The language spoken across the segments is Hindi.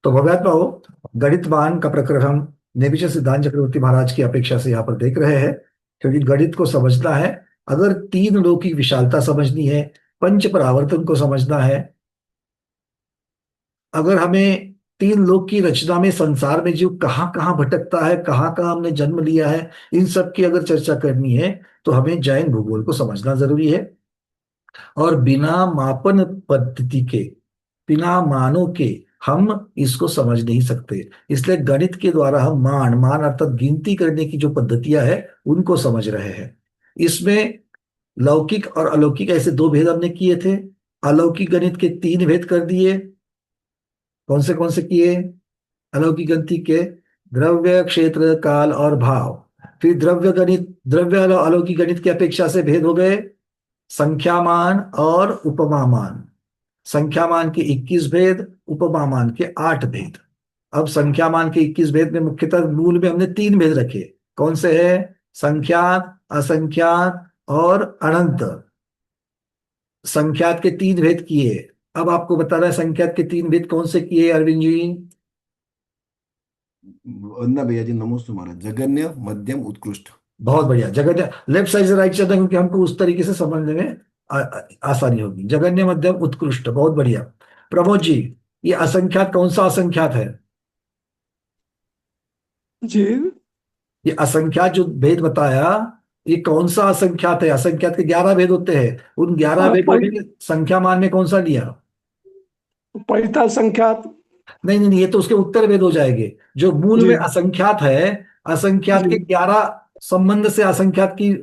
तो भव्यात्मा भाव गणितमान का प्रकरण हम नेमिचर सिद्धांत चक्रवर्ती महाराज की अपेक्षा से यहाँ पर देख रहे हैं, क्योंकि गणित को समझना है। अगर तीन लोक की विशालता समझनी है, पंच परावर्तन को समझना है, अगर हमें तीन लोक की रचना में संसार में जीव कहाँ कहाँ भटकता है, कहाँ कहाँ हमने जन्म लिया है, इन सब की अगर चर्चा करनी है, तो हमें जैन भूगोल को समझना जरूरी है। और बिना मापन पद्धति के, बिना मानों के हम इसको समझ नहीं सकते। इसलिए गणित के द्वारा हम मान मान अर्थात गिनती करने की जो पद्धतियां है उनको समझ रहे हैं। इसमें लौकिक और अलौकिक ऐसे दो भेद हमने किए थे। अलौकिक गणित के तीन भेद कर दिए। कौन से किए? अलौकिक गणित के द्रव्य, क्षेत्र, काल और भाव। फिर द्रव्य गणित, द्रव्य और अलौकिक गणित की अपेक्षा से भेद हो गए संख्यामान और उपमामान। संख्यामान के 21 भेद, उपमामान के 8 भेद। अब संख्यामान के 21 भेद में मुख्यतः मूल में हमने तीन भेद रखे। कौन से हैं? संख्यात, असंख्यात और अनंत। संख्यात के तीन भेद किए। अब आपको बताना है संख्यात के तीन भेद कौन से किए अरविंद जी? वंदना भैया जी, नमोस्तु महाराज। जगन्य, मध्यम, उत्कृष्ट। बहुत बढ़िया। जगन्य, लेफ्ट साइड से राइट साइड, क्योंकि हमको उस तरीके से समझने में आसानी होगी। जगन्य, मध्यम, उत्कृष्ट, बहुत बढ़िया। प्रमोद जी, ये असंख्यात कौन सा असंख्यात है? जी। ये असंख्यात जो भेद बताया, ये कौन सा असंख्यात है? असंख्यात के 11 भेद होते हैं। उन 11 भेदों में संख्या मान में कौन सा लिया? परिता संख्यात। नहीं नहीं नहीं, ये तो उसके उत्तर भेद हो जाएंगे। जो मूल में जी असंख्यात है, असंख्यात के जी। 11 संबंध से असंख्यात की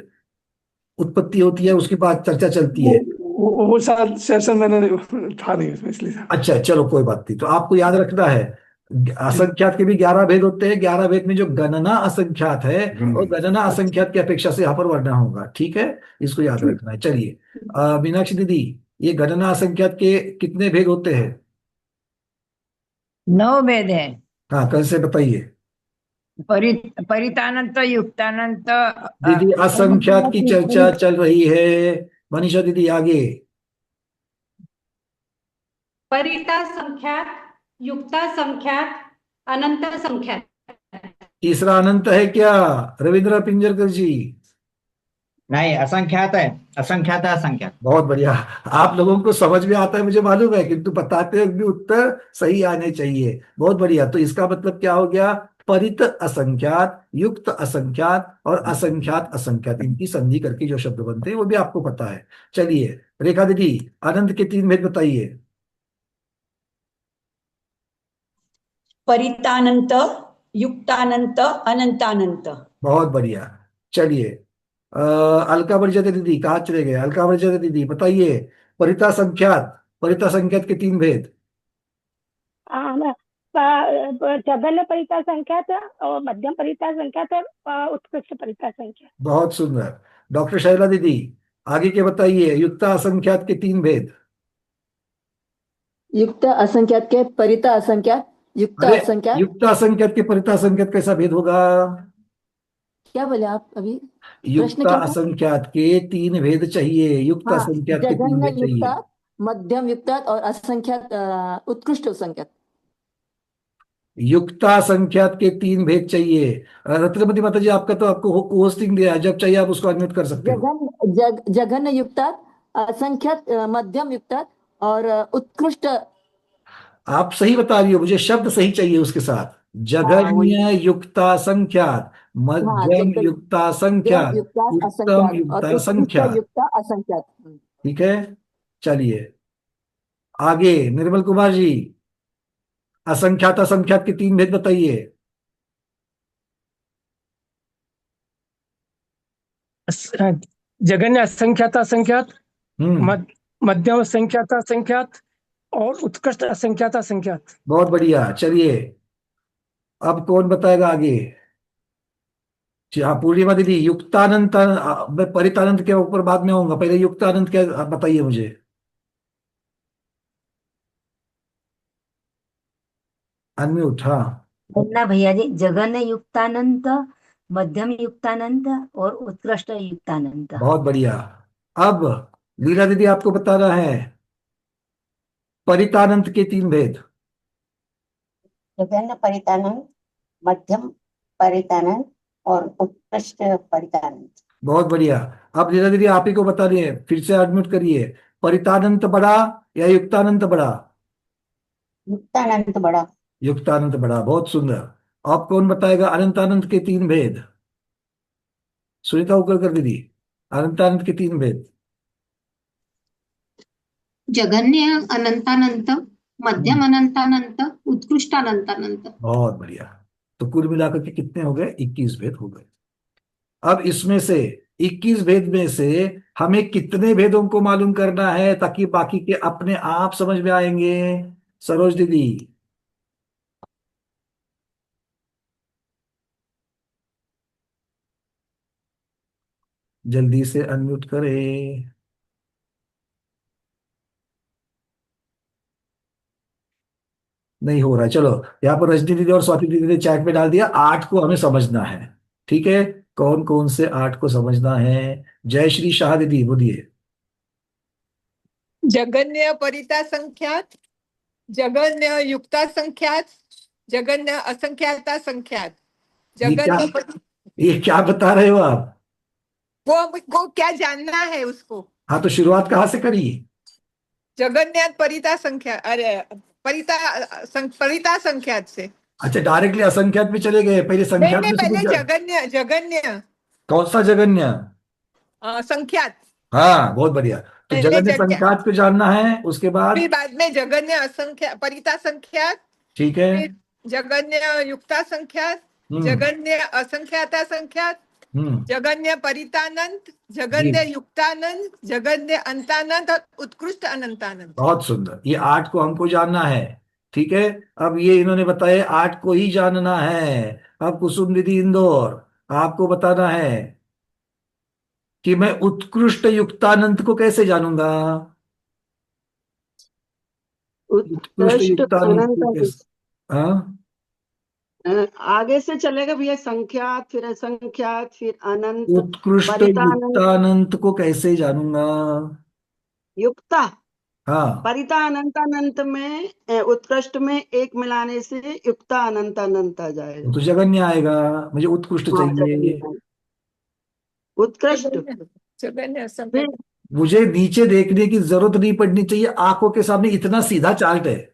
उत्पत्ति होती है, उसके बाद चर्चा चलती वो है। वो शायद सेशन मैंने था नहीं उसमें, इसलिए। अच्छा चलो कोई बात नहीं, तो आपको याद रखना है जी असंख्यात के भी 11 भेद होते हैं। 11 भेद में जो गणना असंख्यात है, और गणगणित। गणना अच्छा। असंख्यात की अपेक्षा से यहाँ पर वर्णन होगा। ठीक है, इसको याद ठीक। रखना है। चलिए, मीनाक्षी दीदी, ये गणना असंख्यात के कितने भेद होते हैं? 9 भेद है। हाँ, कैसे बताइए? परि परितानंत, युक्तानंत, दीदी, असंख्यात की चर्चा चल रही है। मनीषा दीदी आगे। परिता संख्यात, युक्ता संख्यात, अनंत संख्यात। तीसरा अनंत है क्या? रविंद्र पिंजरकर जी। नहीं, असंख्यात है। असंख्यात है, असंख्यात। बहुत बढ़िया। आप लोगों को समझ में आता है मुझे मालूम है, किंतु बताते वक्त भी उत्तर सही आने चाहिए। बहुत बढ़िया। तो इसका मतलब क्या हो गया? परित असंख्यात, युक्त असंख्यात और असंख्यात असंख्यात, इनकी संधि करके जो शब्द बनते हैं वो भी आपको पता है। चलिए, रेखा दीदी, अनंत के तीन भेद बताइए। परितानंत, युक्तानंत, अनंतानंत। बहुत बढ़िया। चलिए, अलका परिचय दीदी कहाँ चले गए? अलका परिचय दीदी बताइए, परिता संख्यात, परिता संख्यात के तीन भेद। जघन्य परिता संख्यात और मध्यम परिता संख्यात और उत्कृष्ट परिता संख्यात। बहुत सुंदर। डॉक्टर शैला दीदी, आगे के बताइए, युक्ता असंख्यात के तीन भेद। युक्त असंख्यात के परिता असंख्यात, युक्त अरे, असंख्यात। युक्ता असंख्यात के परिता असंख्यात कैसा भेद होगा? क्या बोले आप अभी? प्रश्न युक्ता क्या था? असंख्यात के तीन भेद चाहिए, युक्त हाँ, असंख्यात के तीन जघन्य भेद चाहिए। युक्तात, मध्यम युक्तात और असंख्यात, उत्कृष्ट संख्यात। युक्ता संख्यात के तीन भेद चाहिए। रत्नपति माता जी, आपका तो आपको होस्टिंग दिया है, जब चाहिए आप उसको अनम्यूट कर सकते हो। जघन्य युक्तात, असंख्यात, मध्यम युक्तात और उत्कृष्ट। आप सही बता रही हो, मुझे शब्द सही चाहिए उसके साथ। हाँ वही। जघन्य युक्ता संख्यात, हाँ, मध्यम युक्ता मध्यम संख्यात, युक्तात उत्तम असंख्यात और युक्ता उत्कृष्ट संख्यात। युक्ता असंख्यात। ठीक है, चलिए आगे। निर्मल कुमार जी, असंख्यात असंख्यात के तीन भेद बताइए। जगन्य असंख्यात असंख्यात, हम्म, मध्यम असंख्यात असंख्यात और उत्कृष्ट असंख्यात असंख्यात। बहुत बढ़िया। चलिए, अब कौन बताएगा आगे? जी हाँ, पूर्णिमा दीदी, युक्तानंत, मैं परितानंत के ऊपर बाद में आऊंगा, पहले युक्तानंत क्या बताइए मुझे। अनम्यूट, हाँ। वरना भैया जी, जघन्य युक्तानंत, मध्यम युक्तानंत और उत्कृष्ट युक्तानंत। बहुत बढ़िया। अब लीला दीदी, आपको बताना है परितानंत के तीन भेद। जघन्य परितानंद, मध्यम परितानंद और उत्कृष्ट परितानंद। बहुत बढ़िया। अब लीला दीदी आप ही को बता रही है, फिर से अनम्यूट करिए। परितानंत बड़ा या युक्तानंत बड़ा? युक्तानंद बड़ा। युक्तानंत बड़ा, बहुत सुंदर। आप कौन बताएगा अनंतानंत के तीन भेद? सुनीता उकलकर दीदी, अनंतानंत के तीन भेद। जगन्य अनंतानंत, मध्यम अनंतानंत, उत्कृष्ट अनंतानंत। बहुत बढ़िया। तो कुल मिलाकर के कितने हो गए? 21 भेद हो गए। अब इसमें से 21 भेद में से हमें कितने भेदों को मालूम करना है ताकि बाकी के अपने आप समझ में आएंगे? सरोज दीदी। जल्दी से अनम्यूट करें। नहीं हो रहा है। चलो, यहाँ पर रजनी दीदी और स्वाति दीदी ने चैट में डाल दिया, 8 को हमें समझना है। ठीक है, कौन कौन से 8 को समझना है? जय श्री शाह दीदी बोलिए। जगन्य परिता संख्यात, जगन्य युक्ता संख्यात, जगन्य असंख्याता संख्यात। ये क्या, जगन्य ये क्या बता रहे हो आप? वो क्या जानना है उसको? हाँ, तो शुरुआत कहाँ से करिए? जगन्य परिता संख्या, अरे परिता संख्यात से। अच्छा, डायरेक्टली असंख्यात में चले गए? पहले नहीं संख्यात नहीं, में पहले शुरू। जगन्य जगन्य कौन सा जगन्य? संख्यात। हाँ, बहुत बढ़िया। तो पहले जगन्य संख्यात को जानना है, उसके बाद? फिर बाद में जगन्य असंख्या परिता संख्यात, ठीक है। फिर जगन्य युक्ता संख्यात, हम्म। जगन्य असंख्याता संख्यात, हम्म। जगन्य परितानंत, जी, जगन्य युक्तानंत, जगन्य अंतानंत और उत्कृष्ट अनंतानंत। बहुत सुंदर। ये 8 को हमको जानना है। ठीक है। अब ये इन्होंने बताया 8 को ही जानना है। अब कुसुम दीदी इंदौर, आपको बताना है कि मैं उत्कृष्ट युक्तानंत को कैसे जानूंगा? उत्कृष्ट उत्कृष्ट युक्तानंत अनंत। को कैसे? हाँ, आगे से चलेगा भैया, संख्यात फिर असंख्यात फिर अनंत उत्कृष्ट परितानंत युक्तानंत को कैसे जानूंगा? युक्ता। हाँ, परिता अनंतानंत में उत्कृष्ट में एक मिलाने से युक्ता अनंतानंत आ जाएगा। तो जगन्य आएगा। मुझे उत्कृष्ट हाँ, चाहिए। जगन्य। उत्कृष्ट जगन्य फिर असंख्यात। मुझे नीचे देखने की जरूरत नहीं पड़नी चाहिए, आंखों के सामने इतना सीधा चार्ट है।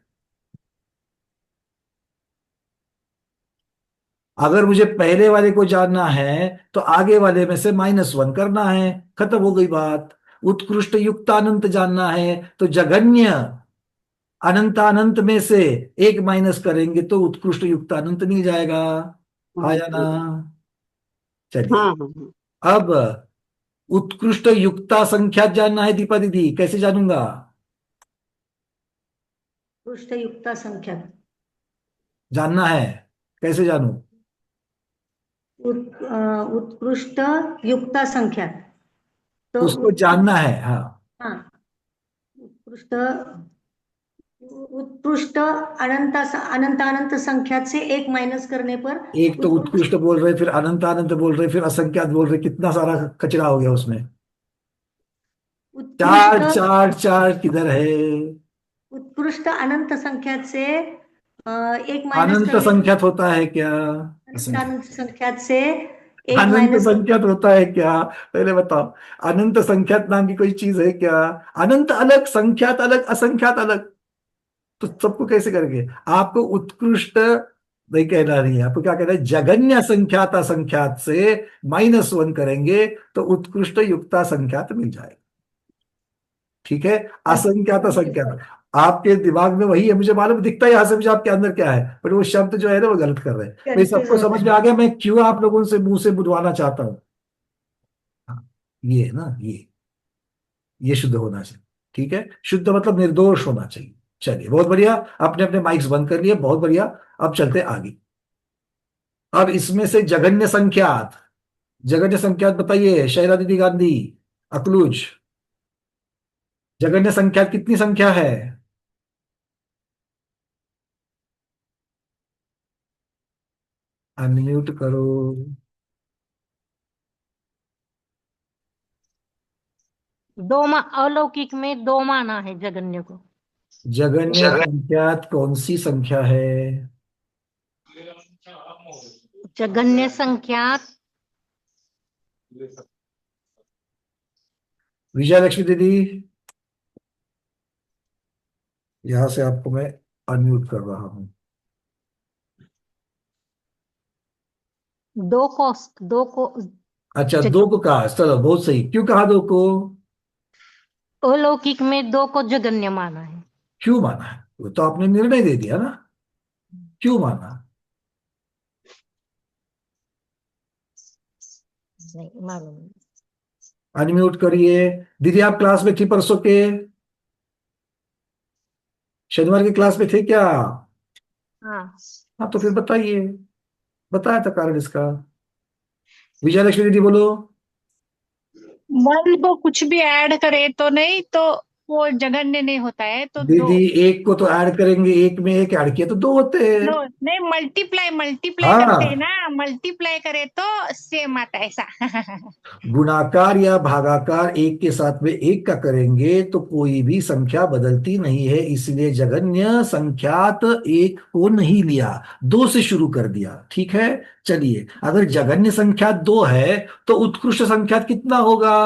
अगर मुझे पहले वाले को जानना है तो आगे वाले में से -1 करना है, खत्म हो गई बात। उत्कृष्ट युक्तानंत जानना है तो जगन्य अनंतानंत में से एक माइनस करेंगे तो उत्कृष्ट युक्तानंत मिल जाएगा। आया ना? चलिए, हाँ हाँ हाँ। अब उत्कृष्ट युक्ता संख्या जानना है। दीपा दीदी, कैसे जानूंगा? उत्कृष्ट युक्ता संख्या। जानना है, कैसे जानूं? उत्कृष्ट युक्ता संख्या। तो उसको जानना है, हाँ। हाँ, उत्कृष्ट उत्कृष्ट अनंत अनंत अनंत संख्या से एक माइनस करने पर एक तो उत्कृष्ट बोल रहे, फिर अनंतानंत बोल रहे, फिर असंख्यात बोल रहे, कितना सारा कचरा हो गया उसमें। चार उत्कृष्ट चार चार किधर है? उत्कृष्ट अनंत संख्या से एक माइनस अनंत करने संख्यात होता है क्या? अनंत अनंत संख्या से एक अनंत माइनस संख्यात होता है क्या? पहले बताओ, अनंत संख्यात नाम की कोई चीज है क्या? अनंत अलग, संख्यात अलग, असंख्यात अलग। तो सबको कैसे करेंगे? आपको उत्कृष्ट नहीं कहना, नहीं है आपको, क्या कहना है? जगन्य संख्यात असंख्यात से -1 करेंगे तो उत्कृष्ट युक्ता संख्यात मिल जाएगा। ठीक है। असंख्यात असंख्यात आपके दिमाग में वही है, मुझे मालूम दिखता है यहां से मुझे आपके अंदर क्या है, पर वो शब्द जो है ना वो गलत कर रहे हैं। भाई, सबको समझ में आ गया मैं क्यों आप लोगों से मुंह से बुलवाना चाहता हूँ? हाँ, ये है ना, ये शुद्ध होना चाहिए। ठीक है, शुद्ध मतलब निर्दोष होना चाहिए। चलिए, बहुत बढ़िया। अपने अपने माइक्स बंद कर लिए, बहुत बढ़िया। अब चलते आगे। अब इसमें से जगन्य संख्यात, जगन्य संख्यात बताइए शैला दीदी गांधी, अकलूज। जगन्य संख्यात कितनी संख्या है? अनम्यूट करो। अलौकिक में 2 माना है जगन्य को। जगन्य संख्यात कौन सी संख्या है? जघन्य संख्यात विजय लक्ष्मी दीदी, यहां से आपको मैं अनम्यूट कर रहा हूं। दो को अच्छा, दो को कहा, चलो बहुत सही। क्यों कहा दो को? अलौकिक में दो को जघन्य माना है। क्यों माना है? वो तो आपने निर्णय दे दिया ना, क्यों माना? नहीं मालूम। अनम्यूट करिए। दीदी आप क्लास में थी परसों के? शनिवार की क्लास में थे क्या? हाँ हाँ तो फिर बताइए, बताया था कारण इसका। विजय लक्ष्मी दीदी बोलो। वन को कुछ भी ऐड करे तो नहीं, तो वो जघन्य नहीं होता है, तो दो। दीदी एक को तो ऐड करेंगे, एक में एक ऐड किया तो दो होते हैं। दो नहीं, मल्टीप्लाई करते हैं हाँ, ना, मल्टीप्लाई करे तो सेम आता है ऐसा। गुणाकार या भागाकार एक के साथ में एक का करेंगे तो कोई भी संख्या बदलती नहीं है, इसलिए जघन्य संख्यात एक को नहीं लिया, दो से शुरू कर दिया। ठीक है, चलिए अगर जघन्य संख्या दो है तो उत्कृष्ट संख्यात कितना होगा?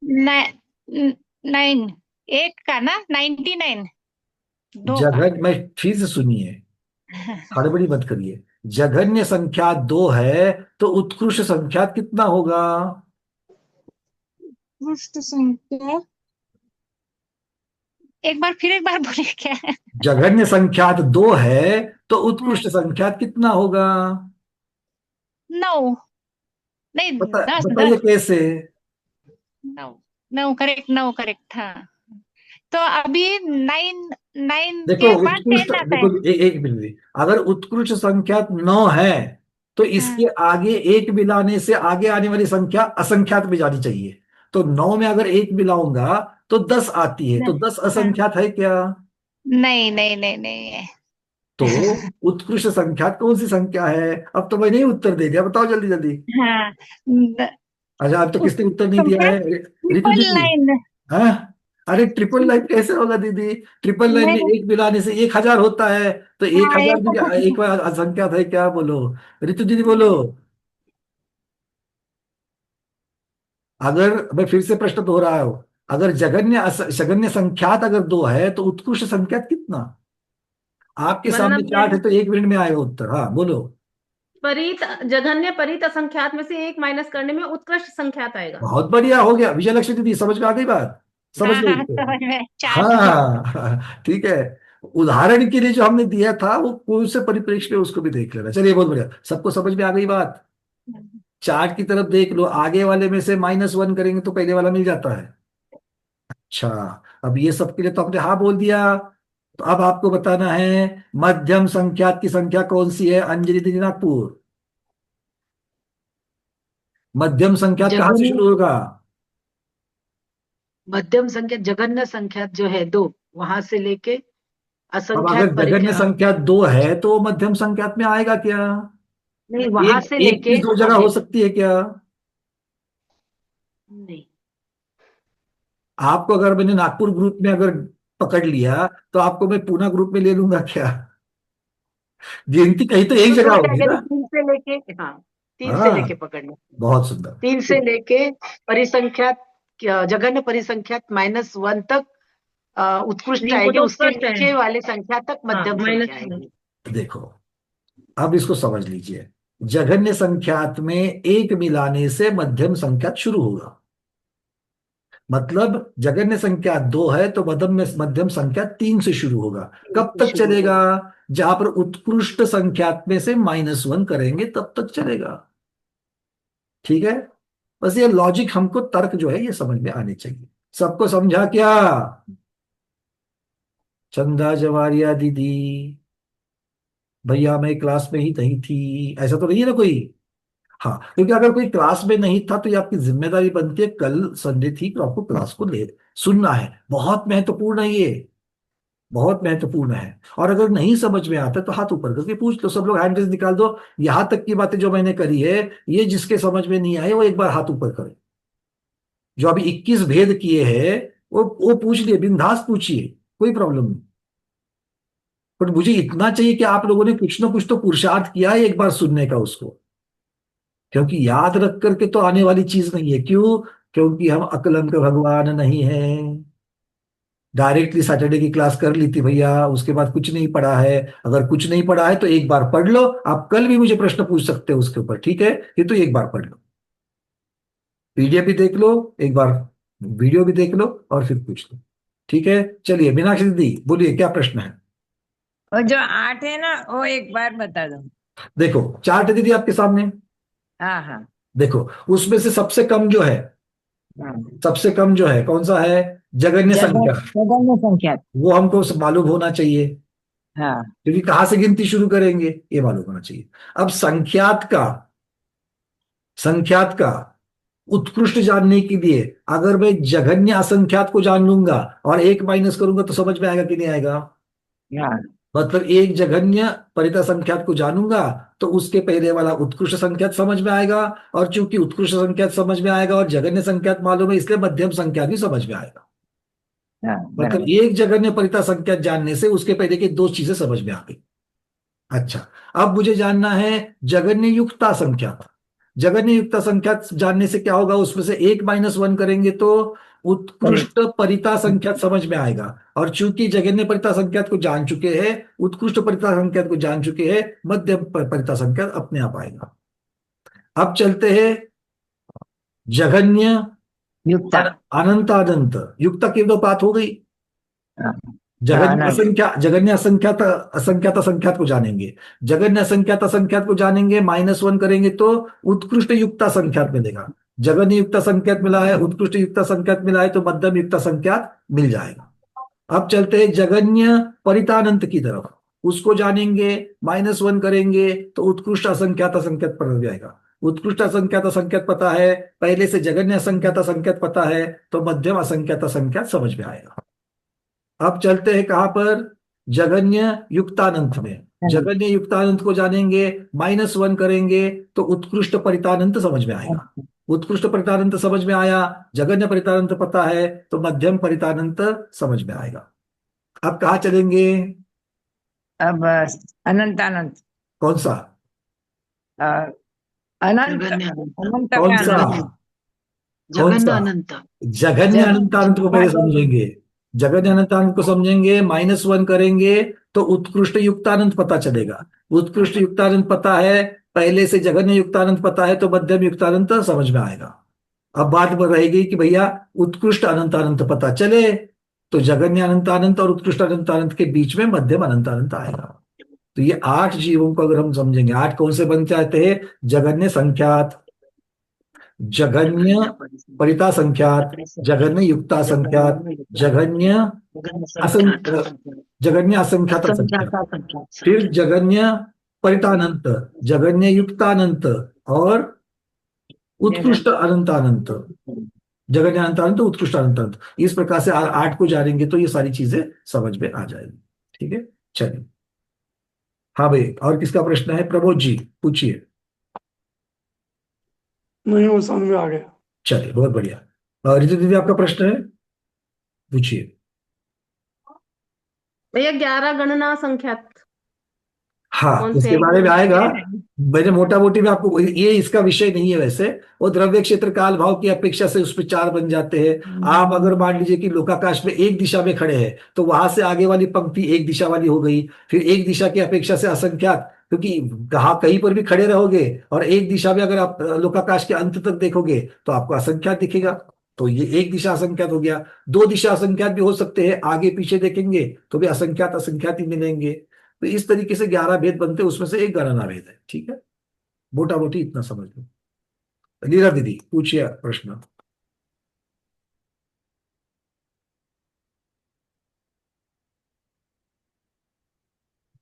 9 एक का ना 99 दो का। जघन्य, मैं फिर से सुनिए, हड़बड़ी मत करिए। जघन्य संख्या दो है तो उत्कृष्ट संख्या कितना होगा? उत्कृष्ट संख्या एक बार बोले क्या? जघन्य संख्या दो है तो उत्कृष्ट संख्या कितना होगा? 9 नहीं, बताइए 10 कैसे? 9 करेक्ट, 9 करेक्ट। हाँ तो अभी 9 देखो के बाद उत्कृष्ट, 10 आता देखो है। एक मिनट, अगर उत्कृष्ट संख्या 9 है तो इसके आगे एक मिलाने से आगे आने वाली संख्या असंख्यात में जानी चाहिए। तो 9 में अगर एक मिलाऊंगा तो 10 आती है, तो 10 असंख्यात है क्या? नहीं नहीं नहीं नहीं है। तो उत्कृष्ट संख्या कौन सी संख्या है? अब तो मैंने ही उत्तर दे दिया, बताओ जल्दी जल्दी। हाँ अच्छा, अब तो किसने उत्तर नहीं दिया है? रितु ट्रिपल दीदी। लाइन। हाँ, अरे ट्रिपल लाइन कैसे होगा दीदी? ट्रिपल लाइन में एक मिलाने से 1000 होता है, तो 1000 भी एक बार असंख्यात है क्या? बोलो रितु दीदी बोलो। अगर मैं फिर से प्रश्न दोहरा हूं, अगर जघन्य संख्यात अगर दो है तो उत्कृष्ट संख्यात कितना? आपके सामने चार्ट है तो 1 मिनट में आएगा उत्तर। हाँ बोलो। परित जघन्य परित असंख्यात में से एक माइनस करने में उत्कृष्ट संख्यात आएगा। बहुत बढ़िया हो गया विजय लक्ष्मी दीदी, समझ में आ गई बात? समझ गई तो? हाँ ठीक है। उदाहरण के लिए जो हमने दिया था वो कौन से परिप्रेक्ष्य में, उसको भी देख लेना। चलिए बहुत बढ़िया, सबको समझ में आ गई बात? चार्ट की तरफ देख लो, आगे वाले में से -1 करेंगे तो पहले वाला मिल जाता है। अच्छा, अब ये सब के लिए तो आपने हाँ बोल दिया, तो अब आपको बताना है मध्यम संख्यात की संख्या कौन सी है। अंजलि दीदी नागपुर, मध्यम संख्यात कहाँ से शुरू होगा? मध्यम संख्या जघन्य संख्या जो है 2, वहां से लेके अब अगर जघन्य संख्या 2 है तो मध्यम संख्यात में आएगा क्या? नहीं, वहां से एक लेके की 2 जगह हो सकती है क्या? नहीं। आपको अगर मैंने नागपुर ग्रुप में अगर पकड़ लिया तो आपको मैं पूना ग्रुप में ले लूंगा क्या? गिनती कहीं तो एक जगह होगी ना। 3 से लेके, हाँ 3 से हाँ, लेके पकड़ना। बहुत सुंदर। 3 से लेके परिसंख्यात, जघन्य परिसंख्यात -1 तक उत्कृष्ट आएगी, उसके नीचे वाले संख्या तक मध्यम संख्या आएगी। देखो अब इसको समझ लीजिए, जघन्य संख्यात में एक मिलाने से मध्यम संख्यात शुरू होगा। मतलब जघन्य संख्या 2 है तो मध्यम संख्या 3 से शुरू होगा। कब तक चलेगा? जहां पर उत्कृष्ट संख्यात में से -1 करेंगे तब तक चलेगा। ठीक है, बस ये लॉजिक हमको, तर्क जो है ये समझ में आने चाहिए। सबको समझा क्या? चंदा जवारिया दीदी, भैया मैं क्लास में ही नहीं थी, ऐसा तो नहीं है ना कोई? हाँ, क्योंकि अगर कोई क्लास में नहीं था तो ये आपकी जिम्मेदारी बनती है, कल संडे थी तो आपको क्लास को ले सुनना है। बहुत महत्वपूर्ण है ये, बहुत महत्वपूर्ण है। और अगर नहीं समझ में आता तो हाथ ऊपर करके पूछ लो। सब लोग हैंड रेज निकाल दो। यहां तक की बातें जो मैंने करी है, ये जिसके समझ में नहीं आए वो एक बार हाथ ऊपर करे। जो अभी 21 भेद किए हैं वो पूछ लिए, बिंदास पूछिए, कोई प्रॉब्लम नहीं। बट मुझे इतना चाहिए कि आप लोगों ने कुछ ना कुछ तो पुरुषार्थ किया है एक बार सुनने का उसको। क्योंकि याद रख करके तो आने वाली चीज नहीं है। क्यों? क्योंकि हम अकलंक भगवान नहीं हैं। डायरेक्टली सैटरडे की क्लास कर ली थी भैया, उसके बाद कुछ नहीं पढ़ा है। अगर कुछ नहीं पढ़ा है तो एक बार पढ़ लो, आप कल भी मुझे प्रश्न पूछ सकते हो उसके ऊपर, ठीक है? ये तो एक बार पढ़ लो, पीडीएफ भी देख लो एक बार, वीडियो भी देख लो और फिर पूछ लो, ठीक है? चलिए मीनाक्षी दीदी बोलिए, क्या प्रश्न है? और जो 8 है ना वो एक बार बता दो। देखो चार्ट है दीदी आपके सामने, हाँ हाँ देखो उसमें से सबसे कम जो है, हाँ। सबसे कम जो है कौन सा है? जगन्य संख्या। जगन्य संख्या। वो हमको मालूम होना चाहिए, हाँ क्योंकि कहाँ से गिनती शुरू करेंगे ये मालूम होना चाहिए। अब संख्यात का उत्कृष्ट जानने के लिए अगर मैं जघन्य असंख्यात को जान लूंगा और एक माइनस करूंगा तो समझ में आएगा कि नहीं आएगा? हाँ मतलब एक जघन्य परिता संख्यात को जानूंगा तो उसके पहले वाला उत्कृष्ट संख्यात समझ में आएगा, और चूंकि उत्कृष्ट संख्यात समझ में आएगा और जघन्य संख्यात मालूम है, इसलिए मध्यम संख्यात भी समझ में आएगा। हाँ मतलब बराबर। एक जघन्य परिता संख्यात जानने से उसके पहले की दो चीजें समझ में आ गई। अच्छा, अब मुझे जानना है जगन्य युक्ता संख्या। जगन्य युक्ता संख्या जानने से क्या होगा? उसमें से एक माइनस वन करेंगे तो उत्कृष्ट परिता संख्या समझ में आएगा, और चूंकि जगन्य परिता संख्या को जान चुके हैं, उत्कृष्ट परिता संख्या को जान चुके हैं, मध्यम परिता संख्या अपने आप आएगा। अब चलते हैं जघन्य युक्ता। अनंत अनंत युक्ता की दो बात हो गई। हाँ जगन्य अनंत। असंख्या जगन्य असंख्यात असंख्यात असंख्यात को जानेंगे, जगन्य असंख्यात असंख्यात को जानेंगे, माइनस वन करेंगे तो उत्कृष्ट युक्ता संख्यात मिलेगा। जगन्य युक्ता संख्यात मिला है, उत्कृष्ट युक्ता संख्यात मिला है, तो मध्यम युक्ता संख्यात मिल जाएगा। अब चलते हैं जगन्य परितानंत की तरफ, उसको जानेंगे, माइनस वन करेंगे तो उत्कृष्ट असंख्यात असंख्यात पर जाएगा। उत्कृष्ट असंख्यात असंख्यात पता है, पहले से जगन्य असंख्यात असंख्यात पता है, तो मध्यम असंख्यात असंख्यात समझ में आएगा। अब चलते हैं कहां पर? जगन्य युक्तानंत में। जगन्य युक्तानंत को जानेंगे, माइनस वन करेंगे तो उत्कृष्ट परितानंत समझ में आएगा। उत्कृष्ट परितानंत समझ में आया, जगन्य परितानंत पता है, तो मध्यम परितानंत समझ में आएगा। अब कहा चलेंगे? अब अनंत अनंत। कौन सा? अनंत जगन्य अनंत कौन का सा? अनंत। कौन जगन्य सा? अनंत। जघन्य अनंत अनंत को पहले जगन्य समझेंगे। जघन्य अनंत अनंत को समझेंगे, माइनस वन करेंगे तो उत्कृष्ट युक्तानंत पता चलेगा। उत्कृष्ट युक्तानंत पता है, पहले से जघन्य युक्तानंत पता है, तो मध्यम युक्तानंत समझ में आएगा। अब बात रहेगी कि भैया उत्कृष्ट अनंत अनंत पता चले तो जघन्य अनंत अनंत और उत्कृष्ट अनंत अनंत के बीच में मध्यम अनंत अनंत आएगा। तो ये 8 जीवों को अगर हम समझेंगे, 8 कौन से बन जाते हैं? जघन्य संख्यात, जघन्य परिता संख्यात, जघन्य युक्ता संख्यात, जघन्य जघन्य असंख्यात असंख्यात, फिर जघन्य परितानंत, जघन्य युक्तानंत और उत्कृष्ट अनंत अनंत। जघन्य अनंत अनंत, उत्कृष्ट अनंत अनंत, इस प्रकार से 8 को जानेंगे तो ये सारी चीजें समझ में आ जाएगी। ठीक है, चलिए। हाँ भाई, और किसका प्रश्न है? प्रमोद जी पूछिए। नहीं, वो समझ में आ गया। चलिए, बहुत बढ़िया। रितु दीदी आपका प्रश्न है, पूछिए। भैया 11 गणना संख्यात हाँ, कौन से इसके हैं? बारे में आएगा। मैंने मोटा मोटी में आपको, ये इसका विषय नहीं है वैसे। वो द्रव्य क्षेत्र काल भाव की अपेक्षा से उसमें 4 बन जाते हैं। आप अगर मान लीजिए कि लोकाकाश में एक दिशा में खड़े हैं तो वहां से आगे वाली पंक्ति एक दिशा वाली हो गई, फिर एक दिशा की अपेक्षा से असंख्यात, क्योंकि कहीं पर भी खड़े रहोगे और एक दिशा में अगर आप लोकाकाश के अंत तक देखोगे तो आपको असंख्यात दिखेगा। तो ये एक दिशा असंख्यात हो गया। 2 दिशा असंख्यात भी हो सकते हैं, आगे पीछे देखेंगे तो भी असंख्यात असंख्यात ही मिलेंगे। तो इस तरीके से 11 भेद बनते हैं, उसमें से एक गणना भेद है। ठीक है, मोटा मोटी इतना समझ लो। लीला दीदी पूछिए प्रश्न।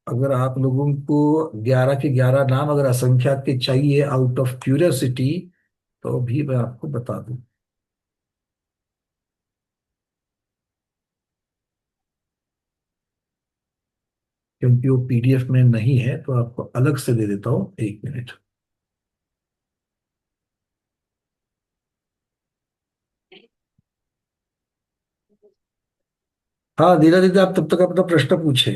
अगर आप लोगों को 11 के 11 नाम अगर असंख्यात के चाहिए आउट ऑफ क्यूरियोसिटी, तो भी मैं आपको बता दूं, क्योंकि वो पीडीएफ में नहीं है तो आपको अलग से दे देता हूं। 1 मिनट। हाँ लीला दीदी, आप तब तक अपना प्रश्न पूछे।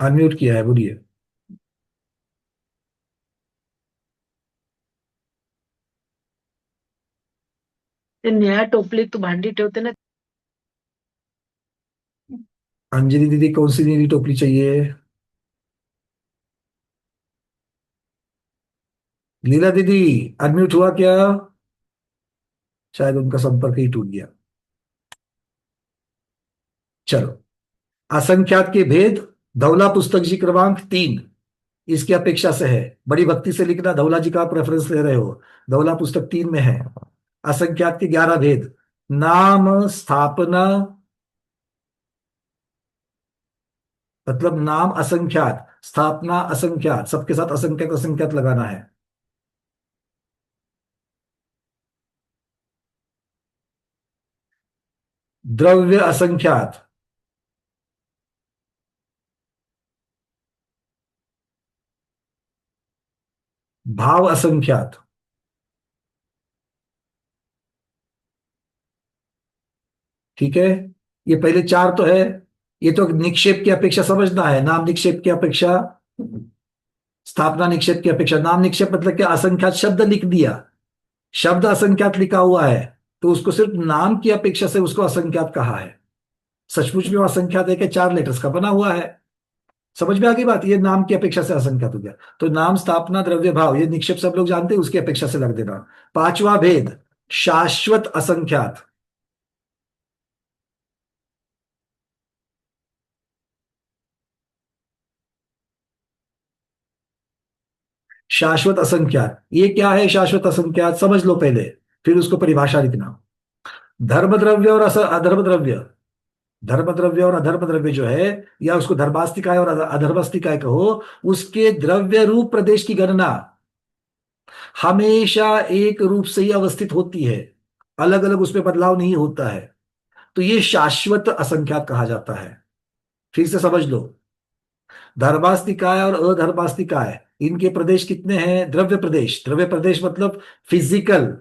अनम्यूट किया है, बोलिए। ते निळ्या टोपलीत तू भांडी ठेवते ना, अंजलि दीदी, कौन सी नीली टोपली चाहिए? लीला दीदी, अनम्यूट हुआ क्या? शायद उनका संपर्क ही टूट गया। चलो, असंख्यात के भेद, धवला पुस्तक जी क्रमांक 3 इसकी अपेक्षा से है। बड़ी भक्ति से लिखना, धवला जी का आप रेफरेंस ले रहे हो, धवला पुस्तक 3 में है। असंख्यात के 11 भेद, नाम स्थापना, मतलब नाम असंख्यात, स्थापना असंख्यात, सबके साथ असंख्यात असंख्यात लगाना है। द्रव्य असंख्यात, भाव असंख्यात, ठीक है। ये पहले 4 तो है। ये तो निक्षेप की अपेक्षा समझना है, नाम निक्षेप की अपेक्षा, स्थापना निक्षेप की अपेक्षा। नाम निक्षेप मतलब क्या? असंख्यात शब्द लिख दिया, शब्द असंख्यात लिखा हुआ है, तो उसको सिर्फ नाम की अपेक्षा से उसको असंख्यात कहा है। सचमुच में वो असंख्यात है कि 4 लेटर्स का बना हुआ है। समझ में आ गई बात? ये नाम की अपेक्षा से असंख्यात हो गया। तो नाम, स्थापना, द्रव्य, भाव, ये निक्षेप सब लोग जानते हैं, उसकी अपेक्षा से लग देना। 5वां भेद, शाश्वत असंख्यात। शाश्वत असंख्यात, ये क्या है? शाश्वत असंख्यात समझ लो पहले, फिर उसको परिभाषा लिखना। धर्म द्रव्य और अधर्म द्रव्य, धर्म द्रव्य और अधर्म द्रव्य जो है, या उसको धर्मास्तिकाय और अधर्मास्तिकाय कहो, उसके द्रव्य रूप प्रदेश की गणना हमेशा एक रूप से ही अवस्थित होती है, अलग अलग उसमें बदलाव नहीं होता है। तो ये शाश्वत असंख्यात कहा जाता है। फिर से समझ लो, धर्मास्तिकाय और अधर्मास्तिकाय, इनके प्रदेश कितने हैं? द्रव्य प्रदेश, द्रव्य प्रदेश मतलब फिजिकल,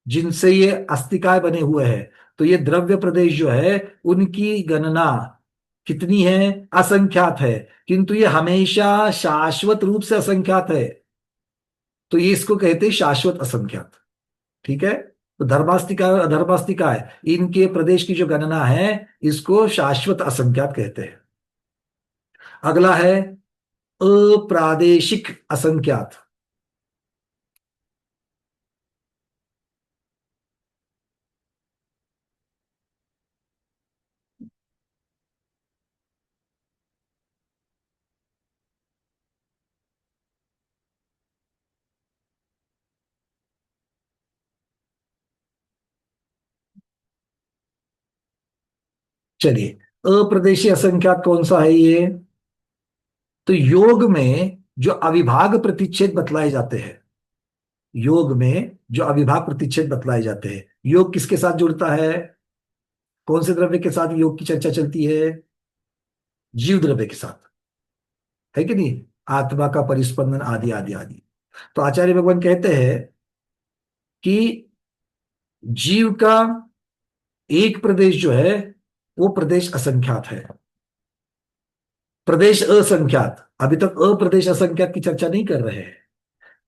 जिनसे ये अस्तिकाय बने हुए हैं। तो ये द्रव्य प्रदेश जो है, उनकी गणना कितनी है? असंख्यात है, किंतु ये हमेशा शाश्वत रूप से असंख्यात है, तो ये इसको कहते हैं शाश्वत असंख्यात, ठीक है। तो धर्मास्तिकाय और अधर्मास्तिकाय, इनके प्रदेश की जो गणना है, इसको शाश्वत असंख्यात कहते हैं। अगला है अप्रादेशिक असंख्यात। चलिए, अप्रदेशीय असंख्यात कौन सा है ये? तो योग में जो अविभाग प्रतिच्छेद बतलाए जाते हैं, योग में जो अविभाग प्रतिच्छेद बतलाए जाते हैं, योग किसके साथ जुड़ता है? कौन से द्रव्य के साथ योग की चर्चा चलती है? जीव द्रव्य के साथ, है कि नहीं? आत्मा का परिस्पंदन आदि आदि आदि। तो आचार्य भगवान कहते हैं कि जीव का एक प्रदेश जो है, वो प्रदेश असंख्यात है। प्रदेश असंख्यात, अभी तक अप्रदेश असंख्यात की चर्चा नहीं कर रहे हैं।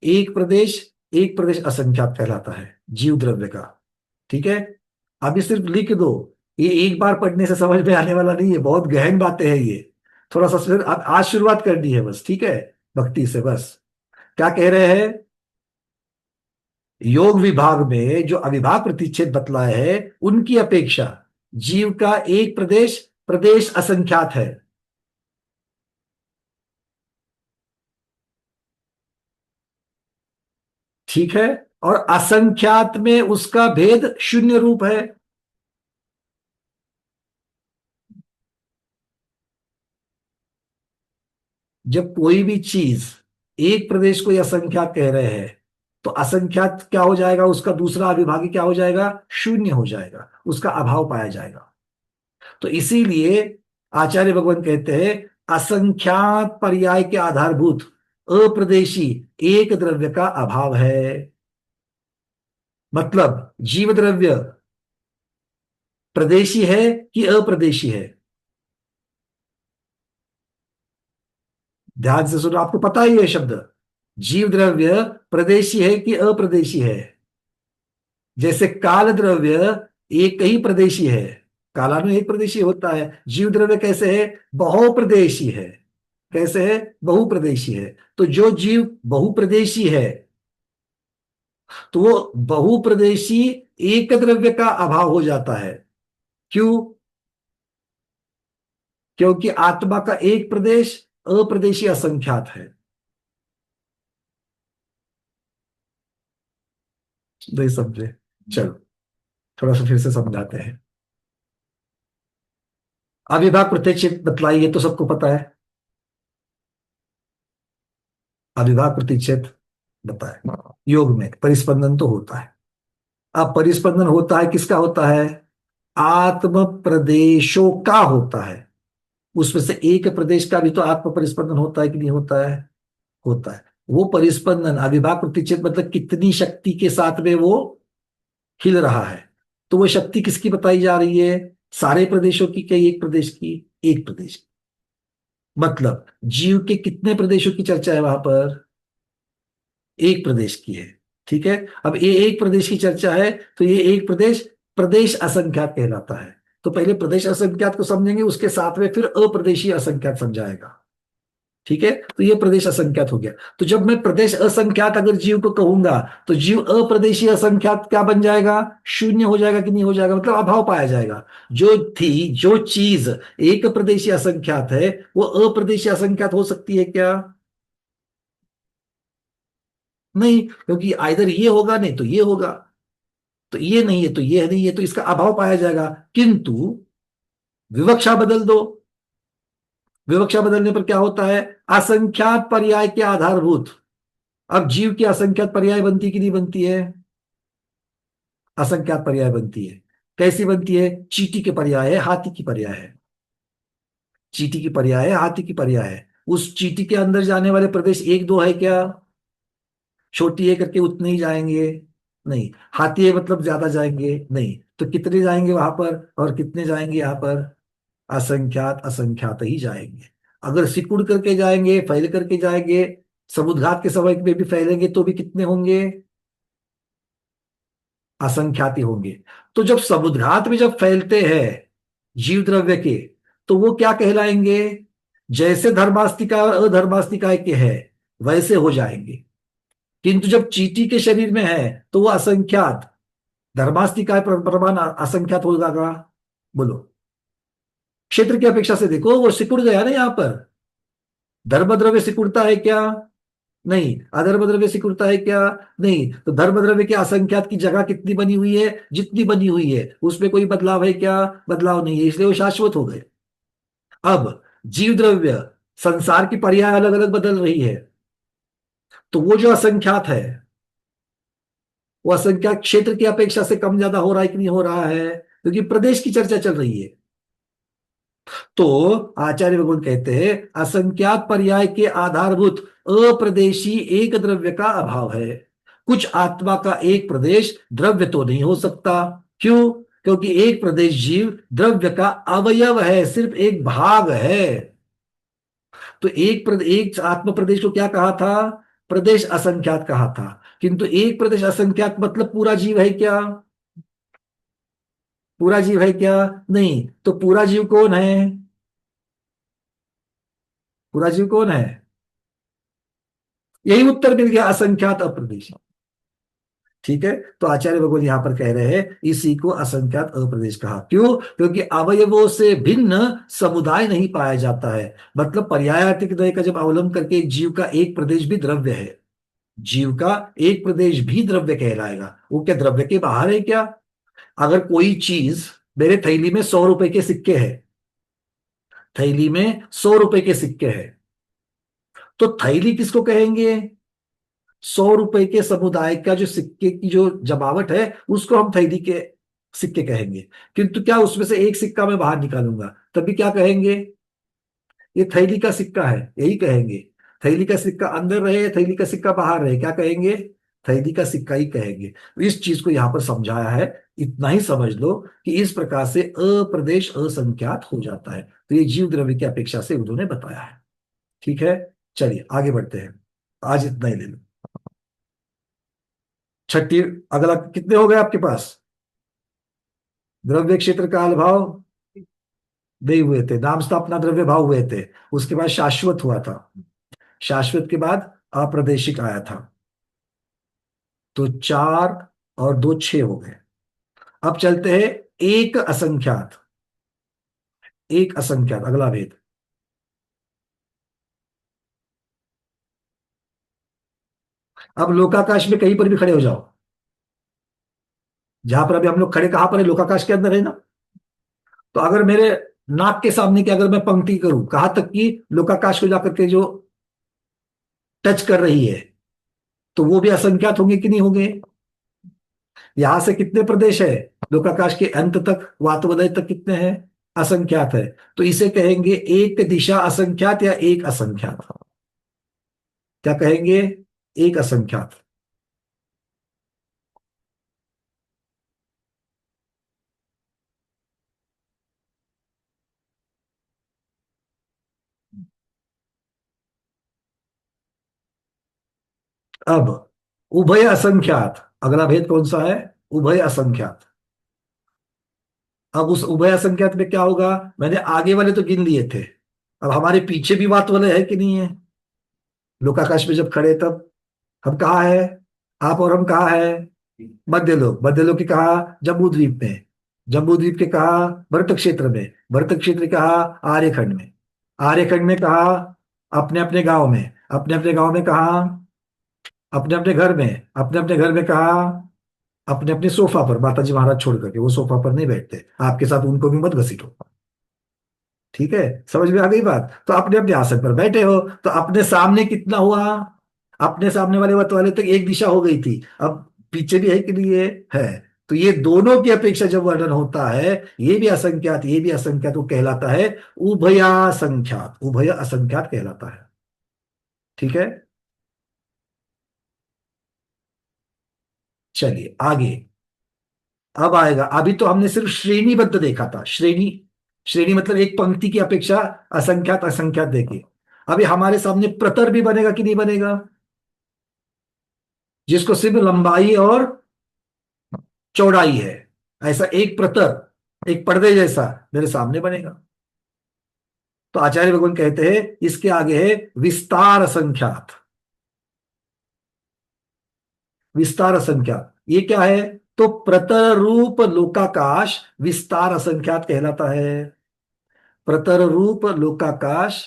एक प्रदेश असंख्यात कहलाता है जीव द्रव्य का, ठीक है। अभी सिर्फ लिख दो, ये एक बार पढ़ने से समझ में आने वाला नहीं है, बहुत गहन बातें हैं ये। थोड़ा सा आज शुरुआत करनी है बस, ठीक है, भक्ति से बस। क्या कह रहे हैं? योग विभाग में जो अविभाग प्रतिच्छेद बतलाए है, उनकी अपेक्षा जीव का एक प्रदेश प्रदेश असंख्यात है। ठीक है, और असंख्यात में उसका भेद शून्य रूप है। जब कोई भी चीज एक प्रदेश को असंख्यात कह रहे हैं, तो असंख्यात क्या हो जाएगा? उसका दूसरा अविभाज्य क्या हो जाएगा? शून्य हो जाएगा, उसका अभाव पाया जाएगा। तो इसीलिए आचार्य भगवान कहते हैं असंख्यात पर्याय के आधारभूत अप्रदेशी एक द्रव्य का अभाव है। मतलब जीव द्रव्य प्रदेशी है कि अप्रदेशी है? ध्यान से सुनो, आपको पता ही है शब्द। जीव द्रव्य प्रदेशी है कि अप्रदेशी है? जैसे काल द्रव्य एक ही प्रदेशी है, काला में एक प्रदेशी होता है। जीव द्रव्य कैसे है? बहुप्रदेशी है। कैसे है? बहुप्रदेशी है। तो जो जीव बहुप्रदेशी है, तो वो बहुप्रदेशी एक द्रव्य का अभाव हो जाता है। क्यों? क्योंकि आत्मा का एक प्रदेश अप्रदेशी असंख्यात है। नहीं समझे? चलो थोड़ा सा फिर से समझाते हैं। अविभाग प्रतिच्छेद बतलाइए, ये तो सबको पता है। अविभाग प्रतिच्छेद बताए। योग में परिस्पंदन तो होता है। अब परिस्पंदन होता है, किसका होता है? आत्म प्रदेशों का होता है। उसमें से एक प्रदेश का भी तो आत्म परिस्पंदन होता है कि नहीं होता है? होता है। वो परिस्पंदन अविभाग प्रतिच्छेद मतलब कितनी शक्ति के साथ में वो हिल रहा है। तो वो शक्ति किसकी बताई जा रही है? सारे प्रदेशों की, कई एक प्रदेश की? एक प्रदेश की। मतलब जीव के कितने प्रदेशों की चर्चा है वहां पर? एक प्रदेश की है। ठीक है। अब ये एक प्रदेश की चर्चा है, तो ये एक प्रदेश प्रदेश असंख्यात कहलाता है। तो पहले प्रदेश असंख्यात को समझेंगे, उसके साथ में फिर अप्रदेशीय असंख्यात समझाएगा। ठीक है। तो ये प्रदेश असंख्यात हो गया। तो जब मैं प्रदेश असंख्यात अगर जीव को कहूंगा, तो जीव अप्रदेशीय असंख्यात क्या बन जाएगा? शून्य हो जाएगा कि नहीं हो जाएगा? मतलब अभाव पाया जाएगा। जो चीज एक प्रदेशीय असंख्यात है, वो अप्रदेशीय असंख्यात हो सकती है क्या? नहीं, क्योंकि आइदर ये होगा, नहीं तो ये होगा। तो ये नहीं है तो ये नहीं है, तो इसका अभाव पाया जाएगा। किंतु विवक्षा बदल दो। विवक्षा बदलने पर क्या होता है? असंख्यात पर्याय के आधारभूत। अब जीव की असंख्यात पर्याय बनती कि नहीं बनती है? असंख्यात पर्याय बनती है। कैसी बनती है? चींटी के पर्याय है, हाथी की पर्याय है। चींटी की पर्याय है, हाथी की पर्याय है। उस चींटी के अंदर जाने वाले प्रदेश एक दो है क्या? छोटी है करके उतने ही जाएंगे? नहीं। हाथी है मतलब ज्यादा जाएंगे? नहीं। तो कितने जाएंगे वहां पर और कितने जाएंगे यहाँ पर? असंख्यात असंख्यात ही जाएंगे। अगर सिकुड़ करके जाएंगे, फैल करके जाएंगे, समुद्घात के समय में भी फैलेंगे, तो भी कितने होंगे? असंख्यात ही होंगे। तो जब समुद्घात में जब फैलते हैं जीव द्रव्य के, तो वो क्या कहलाएंगे? जैसे धर्मास्तिका और अधर्मास्तिका के है वैसे हो जाएंगे। किंतु जब चींटी के शरीर में है, तो वो असंख्यात, धर्मास्तिका प्रमाण असंख्यात होगा का? बोलो। क्षेत्र की अपेक्षा से देखो, वो सिकुड़ गया ना यहां पर। धर्म द्रव्य सिकुड़ता है क्या? नहीं। अधर्म द्रव्य सिकुड़ता है क्या? नहीं। तो धर्म द्रव्य के असंख्यात की जगह कितनी बनी हुई है? जितनी बनी हुई है। उसमें कोई बदलाव है क्या? बदलाव नहीं है, इसलिए वो शाश्वत हो गए। अब जीव द्रव्य संसार की पर्याय अलग अलग बदल रही है, तो वो जो असंख्यात है, वो असंख्यात क्षेत्र की अपेक्षा से कम ज्यादा हो रहा है कि नहीं हो रहा है? क्योंकि प्रदेश की चर्चा चल रही है। तो आचार्य भगवान कहते हैं असंख्यात पर्याय के आधारभूत अप्रदेशी एक द्रव्य का अभाव है। कुछ आत्मा का एक प्रदेश द्रव्य तो नहीं हो सकता। क्यों? क्योंकि एक प्रदेश जीव द्रव्य का अवयव है, सिर्फ एक भाग है। तो एक आत्म प्रदेश को क्या कहा था? प्रदेश असंख्यात कहा था। किंतु एक प्रदेश असंख्यात मतलब पूरा जीव है क्या? पूरा जीव है क्या? नहीं। तो पूरा जीव कौन है? पूरा जीव कौन है? यही उत्तर मिल गया, असंख्यात अप्रदेश। ठीक है। तो आचार्य भगवान यहां पर कह रहे हैं इसी को असंख्यात अप्रदेश कहा। क्यों? क्योंकि अवयवों से भिन्न समुदाय नहीं पाया जाता है। मतलब पर्यायार्थिक द्वय का जब अवलंबन करके जीव का एक प्रदेश भी द्रव्य है, जीव का एक प्रदेश भी द्रव्य कहलाएगा। वो क्या द्रव्य के बाहर है क्या? अगर कोई चीज, मेरे थैली में 100 रुपए के सिक्के हैं, थैली में 100 रुपए के सिक्के हैं, तो थैली किसको कहेंगे? 100 रुपए के समुदाय का जो सिक्के की जो जमावट है, उसको हम थैली के सिक्के कहेंगे। किंतु क्या उसमें से एक सिक्का मैं बाहर निकालूंगा, तभी क्या कहेंगे? ये थैली का सिक्का है, यही कहेंगे। थैली का सिक्का अंदर रहे, थैली का सिक्का बाहर रहे, क्या कहेंगे? थैली का सिक्का ही कहेंगे। इस चीज को यहां पर समझाया है। इतना ही समझ लो कि इस प्रकार से अप्रदेश असंख्यात हो जाता है। तो ये जीव द्रव्य की अपेक्षा से उन्होंने बताया है। ठीक है। चलिए आगे बढ़ते हैं, आज इतना ही ले लो। छठी, अगला कितने हो गए आपके पास? द्रव्य क्षेत्र काल भाव नहीं हुए थे, नाम स्थापना द्रव्य भाव हुए थे, उसके बाद शाश्वत हुआ था, शाश्वत के बाद अप्रादेशिक आया था। तो 4 और 2 6 हो गए। अब चलते हैं एक असंख्यात। एक असंख्यात अगला भेद। अब लोकाकाश में कहीं पर भी खड़े हो जाओ, जहां पर अभी हम लोग खड़े कहां पर है? लोकाकाश के अंदर है ना। तो अगर मेरे नाक के सामने की अगर मैं पंक्ति करूं, कहां तक की लोकाकाश को जाकर के जो टच कर रही है, तो वो भी असंख्यात होंगे कि नहीं होंगे? यहां से कितने प्रदेश है? लोकाकाश के अंत तक, वातवलय तक कितने हैं? असंख्यात है। तो इसे कहेंगे एक दिशा असंख्यात या एक असंख्यात। क्या कहेंगे? एक असंख्यात। अब उभय असंख्यात, अगला भेद कौन सा है? उभय असंख्यात। अब उस उभय असंख्यात में क्या होगा? मैंने आगे वाले तो गिन लिए थे, अब हमारे पीछे भी बात वाले है कि नहीं है? लोकाकाश में जब खड़े तब हम कहाँ है? आप और हम कहाँ है? मध्यलोक। मध्यलोक के कहा? जम्बू द्वीप में। जम्बू द्वीप के कहा? भरत क्षेत्र में। भरत क्षेत्र कहा? आर्यखंड में। आर्यखंड में कहा? अपने अपने गांव में। अपने अपने गांव में कहा? अपने अपने घर में। अपने अपने घर में कहा? अपने अपने सोफा पर, माता जी महाराज छोड़ करके, वो सोफा पर नहीं बैठते, आपके साथ उनको भी मत घसीटो। ठीक है, समझ में आ गई बात? तो अपने अपने आसन पर बैठे हो, तो अपने सामने कितना हुआ? अपने सामने वाले वत वाले तक एक दिशा हो गई थी, अब पीछे भी है कि नहीं है? तो ये दोनों की अपेक्षा जब वर्णन होता है, ये भी असंख्यात ये भी असंख्यात, वो कहलाता है उभयासंख्यात। उभय असंख्यात कहलाता है। ठीक है, चलिए आगे। अब आएगा, अभी तो हमने सिर्फ श्रेणीबद्ध देखा था। श्रेणी, श्रेणी मतलब एक पंक्ति की अपेक्षा असंख्यात असंख्यात देखिए। अभी हमारे सामने प्रतर भी बनेगा कि नहीं बनेगा? जिसको सिर्फ लंबाई और चौड़ाई है, ऐसा एक प्रतर, एक पर्दे जैसा मेरे सामने बनेगा। तो आचार्य भगवान कहते हैं इसके आगे है विस्तार असंख्यात। विस्तार असंख्यात ये क्या है? तो प्रतर रूप लोकाकाश विस्तार असंख्यात कहलाता है। प्रतर रूप लोकाकाश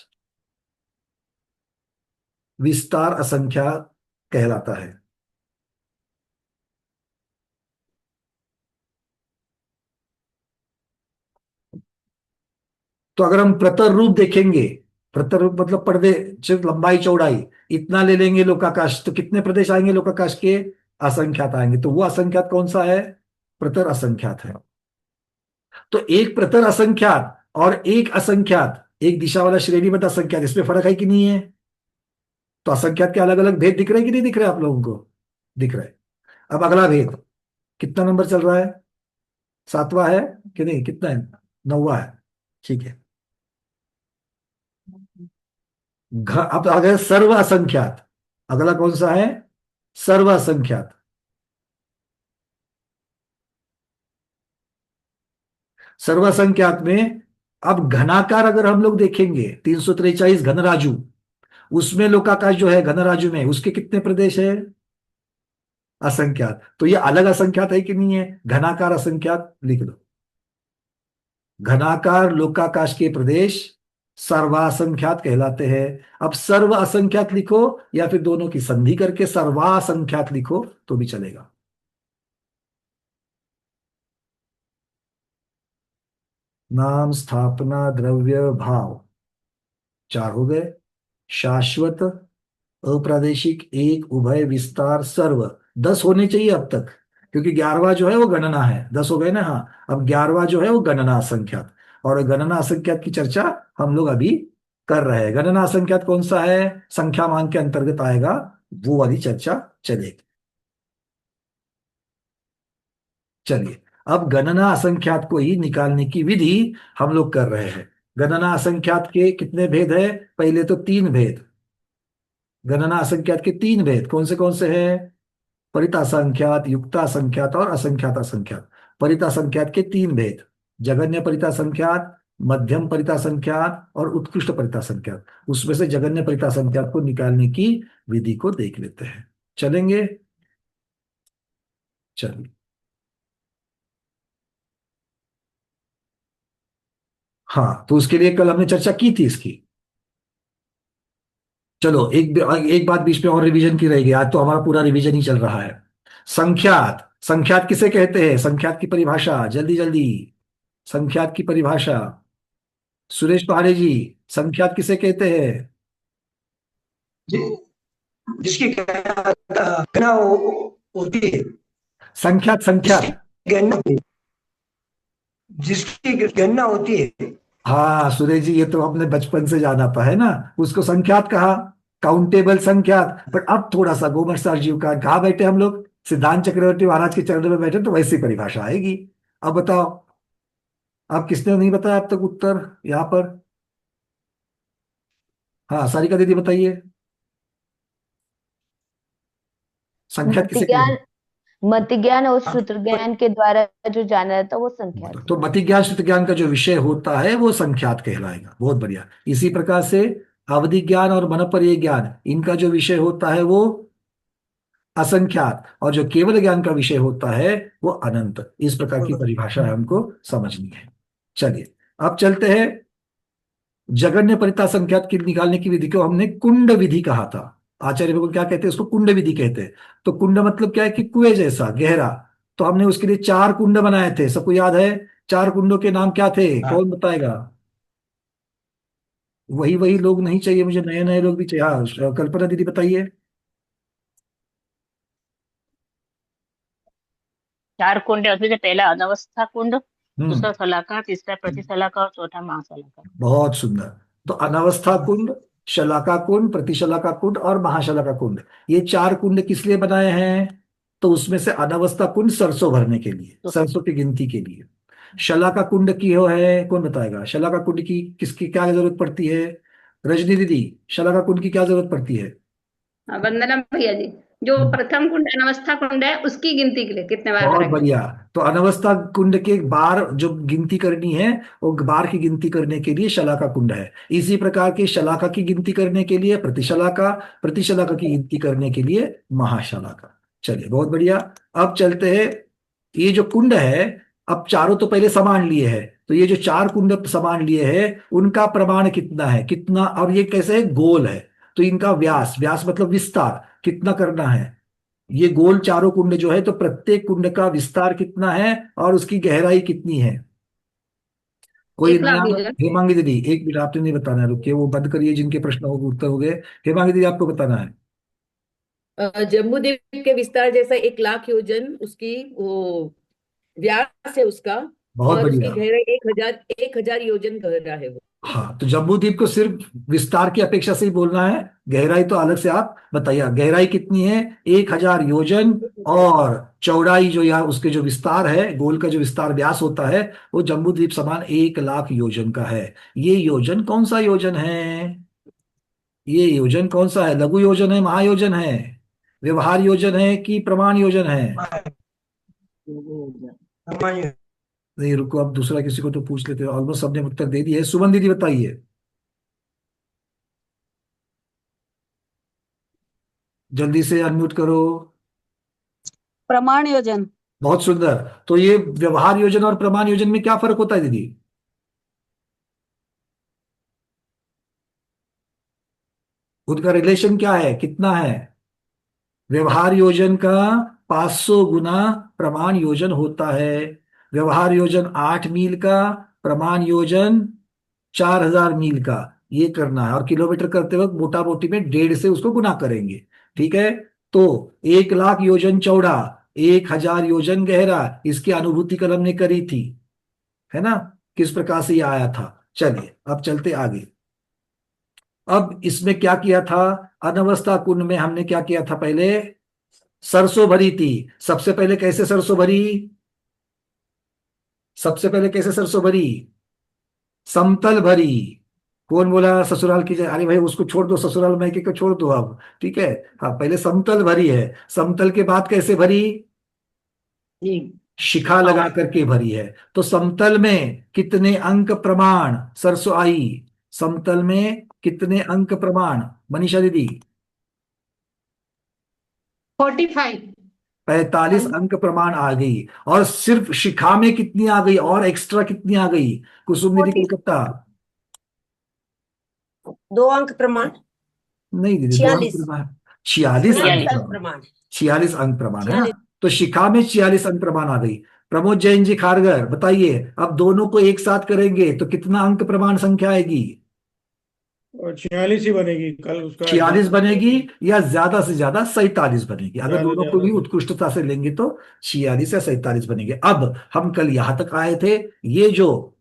विस्तार असंख्यात कहलाता है। तो अगर हम प्रतर रूप देखेंगे, प्रतर रूप मतलब पर्दे, सिर्फ लंबाई चौड़ाई इतना ले लेंगे लोकाकाश, तो कितने प्रदेश आएंगे लोकाकाश के? असंख्यात आएंगे। तो वो असंख्यात कौन सा है? प्रतर असंख्यात है। तो एक प्रतर असंख्यात और एक असंख्यात, एक दिशा वाला श्रेणीबद्ध असंख्यात, इसमें फर्क है कि नहीं है? तो असंख्यात के अलग अलग भेद दिख रहे हैं कि नहीं दिख रहे आप लोगों को? दिख रहे हैं। अब अगला भेद कितना नंबर चल रहा है? 7वां है कि नहीं? कितना है? 9वां है। ठीक है, अब आ गया सर्व असंख्यात। अगला कौन सा है? सर्व असंख्यात। सर्व असंख्यात में अब घनाकार अगर हम लोग देखेंगे, 343 घनराजू, उसमें लोकाकाश जो है घनराजू में, उसके कितने प्रदेश है? असंख्यात। तो ये अलग असंख्यात है कि नहीं है? घनाकार असंख्यात लिख दो। घनाकार लोकाकाश के प्रदेश सर्वासंख्यात कहलाते हैं। अब सर्व असंख्यात लिखो या फिर दोनों की संधि करके सर्वासंख्यात लिखो तो भी चलेगा। नाम स्थापना द्रव्य भाव 4 हो गए। शाश्वत, अप्रादेशिक, एक, उभय, विस्तार, सर्व 10 होने चाहिए अब तक, क्योंकि 11वां जो है वो गणना है। 10 हो गए ना? हाँ, अब 11वां जो है वो गणना असंख्यात, और गणना असंख्यात की चर्चा हम लोग अभी कर रहे हैं। गणना असंख्यात कौन सा है? संख्या मान के अंतर्गत आएगा, वो वाली चर्चा चलेगी। चलिए, अब गणना असंख्यात को ही निकालने की विधि हम लोग कर रहे हैं। गणना असंख्यात के कितने भेद है? पहले तो 3 भेद। गणना असंख्यात के 3 भेद कौन से हैं? परितासंख्यात, युक्तासंख्यात और असंख्यात असंख्यात। परितासंख्यात के 3 भेद, जघन्य परितासंख्यात, मध्यम परितासंख्यात और उत्कृष्ट परितासंख्यात। उसमें से जघन्य परितासंख्यात को निकालने की विधि को देख लेते हैं। चलेंगे, चलिए। हाँ, तो उसके लिए कल हमने चर्चा की थी इसकी। चलो एक बात बीच में और रिवीजन की रहेगी, आज तो हमारा पूरा रिवीजन ही चल रहा है। संख्यात, संख्यात किसे कहते हैं? संख्यात की परिभाषा जल्दी जल्दी, संख्यात की परिभाषा। सुरेश पहाड़े जी, संख्यात किसे कहते हैं? जिसकी गणना होती है। संख्यात, संख्यात जिसकी गणना होती है। हाँ सुरेश जी, ये तो हमने बचपन से जाना था, है ना, उसको संख्यात कहा, काउंटेबल संख्यात। पर अब थोड़ा सा गोमर सर जी का, कहा बैठे हम लोग, सिद्धांत चक्रवर्ती महाराज के चरणों में बैठे, तो वैसी परिभाषा आएगी। अब बताओ, अब किसने नहीं बताया अब तक उत्तर यहाँ पर? हाँ सारिका दीदी बताइए, संख्यात किसे कहते हैं? मति ज्ञान और श्रुति ज्ञान के द्वारा जो जाना जाता है वो संख्यात। तो मति ज्ञान श्रुति ज्ञान का जो विषय होता है वो संख्यात कहलाएगा। बहुत बढ़िया। इसी प्रकार से अवधि ज्ञान और मनोपर्य ज्ञान, इनका जो विषय होता है वो असंख्यात, और जो केवल ज्ञान का विषय होता है वो अनंत। इस प्रकार की परिभाषा हमको समझनी है। चलिए अब चलते हैं, जघन्य परितासंख्यात की निकालने की विधि को हमने कुंड विधि कहा था। आचार्य भगवान क्या कहते हैं? उसको कुंड विधि कहते हैं। तो कुंड मतलब क्या है कि कुएं जैसा गहरा। तो हमने उसके लिए 4 कुंड बनाए थे, सबको याद है? 4 कुंडों के नाम क्या थे? कौन बताएगा? वही लोग नहीं चाहिए मुझे, नए नए लोग भी चाहिए। हाँ कल्पना दीदी बताइए। 4 कुंड है उसमें से पहला अनवस्था कुंड, दूसरा शलाका, तीसरा प्रतिशलाका और चौथा महाशलाका। बहुत सुंदर। तो अनवस्था कुंड, शलाका कुंड, प्रतिशलाका कुंड और महाशलाका कुंड, ये 4 कुंड किस लिए बनाए हैं? तो उसमें से अनवस्था कुंड सरसों भरने के लिए, सरसों की गिनती के लिए। शलाका कुंड की हो है, कौन बताएगा? शलाका कुंड की किसकी क्या जरूरत पड़ती है? रजनी दीदी, शलाका कुंड की क्या जरूरत पड़ती है? वंदना भैया जी, जो प्रथम कुंड अनवस्था कुंड है उसकी गिनती के लिए कितने बार बहुत करेंगे? बढ़िया। तो अनवस्था कुंड के बार जो गिनती करनी है, वो बार की गिनती करने के लिए शलाका कुंड है। इसी प्रकार के शलाका की गिनती करने के लिए प्रतिशलाका, प्रतिशलाका की गिनती करने के लिए महाशलाका। चलिए बहुत बढ़िया। अब चलते हैं, ये जो कुंड है, अब चारों तो पहले समान लिए हैं, तो ये जो 4 कुंड समान लिए हैं उनका प्रमाण कितना है? कितना, और ये कैसे है? गोल है। तो इनका व्यास, व्यास मतलब विस्तार कितना करना है? ये गोल चारों कुंड जो है, तो प्रत्येक कुंड का विस्तार कितना है और उसकी गहराई कितनी है? कोई नया? हेमांगी दीदी, एक मिनट, आपने नहीं बताना है, रुकिए, वो बंद करिए, जिनके प्रश्न हो उत्तर हो गए। हेमांगी दीदी आपको बताना है। जम्बूद्वीप के विस्तार जैसा 1 लाख योजन उसकी वो व्यास है उसका, बहुत और उसकी बढ़िया। गहराई 1000 योजन गहरा है वो। हाँ, तो जम्बूद्वीप को सिर्फ विस्तार की अपेक्षा से ही बोलना है, गहराई तो अलग से आप बताइए। गहराई कितनी है? 1000 योजन, और चौड़ाई जो यहाँ उसके जो विस्तार है, गोल का जो विस्तार व्यास होता है, वो जम्बूद्वीप समान 1 लाख योजन का है। ये योजन कौन सा योजन है? ये योजन कौन सा है? लघु योजन है, महायोजन है, व्यवहार योजन है कि प्रमाण योजन है? नहीं रुको, अब दूसरा किसी को तो पूछ लेते हैं। ऑलमोस्ट सबने उत्तर दे दिए। सुमन दीदी बताइए, जल्दी से अनम्यूट करो। प्रमाण योजन। बहुत सुंदर। तो ये व्यवहार योजन और प्रमाण योजन में क्या फर्क होता है दीदी? उनका रिलेशन क्या है, कितना है? व्यवहार योजन का 500 गुना प्रमाण योजन होता है। व्यवहार योजन 8 मील का, प्रमाण योजन 4000 मील का। ये करना है, और किलोमीटर करते वक्त मोटा मोटी में 1.5 से उसको गुना करेंगे। ठीक है, तो 1 लाख योजन चौड़ा, 1000 योजन गहरा, इसकी अनुभूति कल हमने करी थी, है ना, किस प्रकार से ये आया था। चलिए अब चलते आगे। अब इसमें क्या किया था? अनवस्था कुंड में हमने क्या किया था? पहले सरसों भरी थी। सबसे पहले कैसे सरसों भरी? सबसे पहले कैसे सरसों भरी? समतल भरी। कौन बोला ससुराल की अरे भाई उसको छोड़ दो, ससुराल मायके को छोड़ दो अब, ठीक है। हाँ, पहले समतल भरी है, समतल के बाद कैसे भरी, शिखा लगा करके भरी है। तो समतल में कितने अंक प्रमाण सरसों आई, समतल में कितने अंक प्रमाण मनीषा दीदी? 45। 45 अंक प्रमाण आ गई। और सिर्फ शिखा में कितनी आ गई, और एक्स्ट्रा कितनी आ गई कुसुम दीदी कलकत्ता? 2 अंक प्रमाण। नहीं दीदी, 2 अंक 46 प्रमाण, 46 अंक 46 अंक प्रमाण, प्रमाण। 46 अंक प्रमाण है ना। 46। तो शिखा में 46 अंक प्रमाण आ गई। प्रमोद जैन जी खारगर बताइए, अब दोनों को एक साथ करेंगे तो कितना अंक प्रमाण संख्या आएगी? और 46 ही बनेगी कल उसका। 46 बनेगी या ज्यादा से ज्यादा 47 बनेगी? अगर ज्यादा दोनों को भी ज्यादा। उत्कृष्टता से लेंगे तो 46 या 47 बनेंगे। अब हम कल यहां तक आए थे, ये जो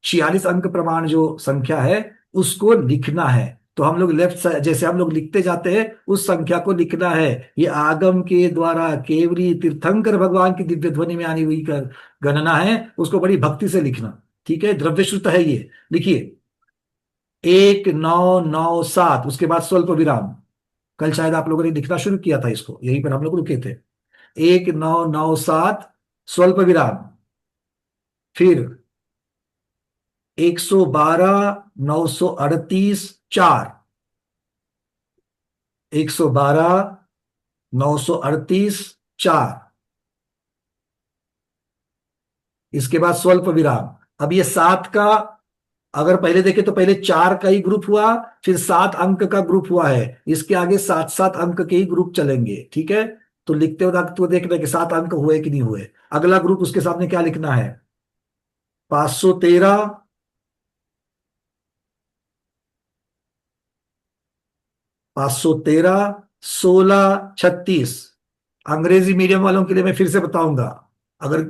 46 अंक प्रमाण जो संख्या है उसको लिखना है। तो हम लोग लेफ्ट साइड जैसे हम लोग लिखते जाते हैं उस संख्या को लिखना है। ये आगम के द्वारा केवरी तीर्थंकर भगवान की दिव्य ध्वनि में आनी हुई गणना है, उसको बड़ी भक्ति से लिखना, ठीक है। द्रव्यश्रुत है ये, लिखिए 1997, उसके बाद स्वल्प विराम। कल शायद आप लोगों ने लिखना शुरू किया था इसको, यहीं पर हम लोग रुके थे। 1997 स्वल्प विराम, फिर 112 938 4, 112 938 4, इसके बाद स्वल्प विराम। अब ये 7 का अगर पहले देखें तो पहले 4 का ही ग्रुप हुआ, फिर 7 अंक का ग्रुप हुआ है, इसके आगे 7-7 अंक के ही ग्रुप चलेंगे, ठीक है। तो लिखते हो तो देखना कि 7 अंक हुए कि नहीं हुए। अगला ग्रुप उसके सामने क्या लिखना है, 513 513 16 36। अंग्रेजी मीडियम वालों के लिए मैं फिर से बताऊंगा, अगर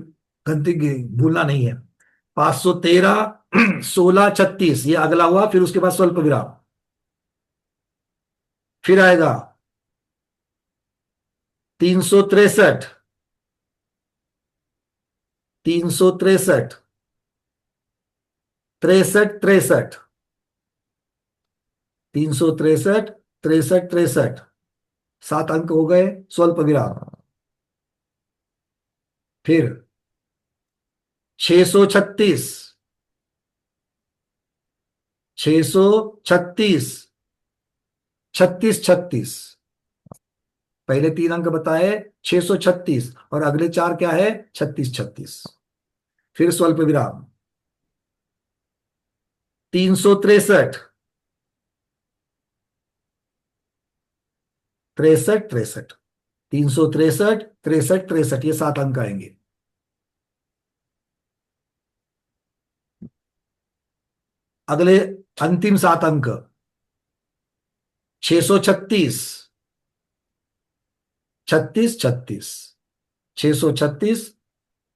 गलती भूलना नहीं है। 513 16 36 ये अगला हुआ, फिर उसके बाद स्वल्प विराम, फिर आएगा 363 363 63 63 363 63 63, 7 अंक हो गए, स्वल्प विराम। फिर 636 636 36 36, पहले 3 अंक बताए 636 और अगले 4 क्या है 36 36, फिर स्वल्प विराम। 363 63 63, 363 63 63, ये 7 अंक आएंगे। अगले अंतिम 7 अंक 636 36 36, 636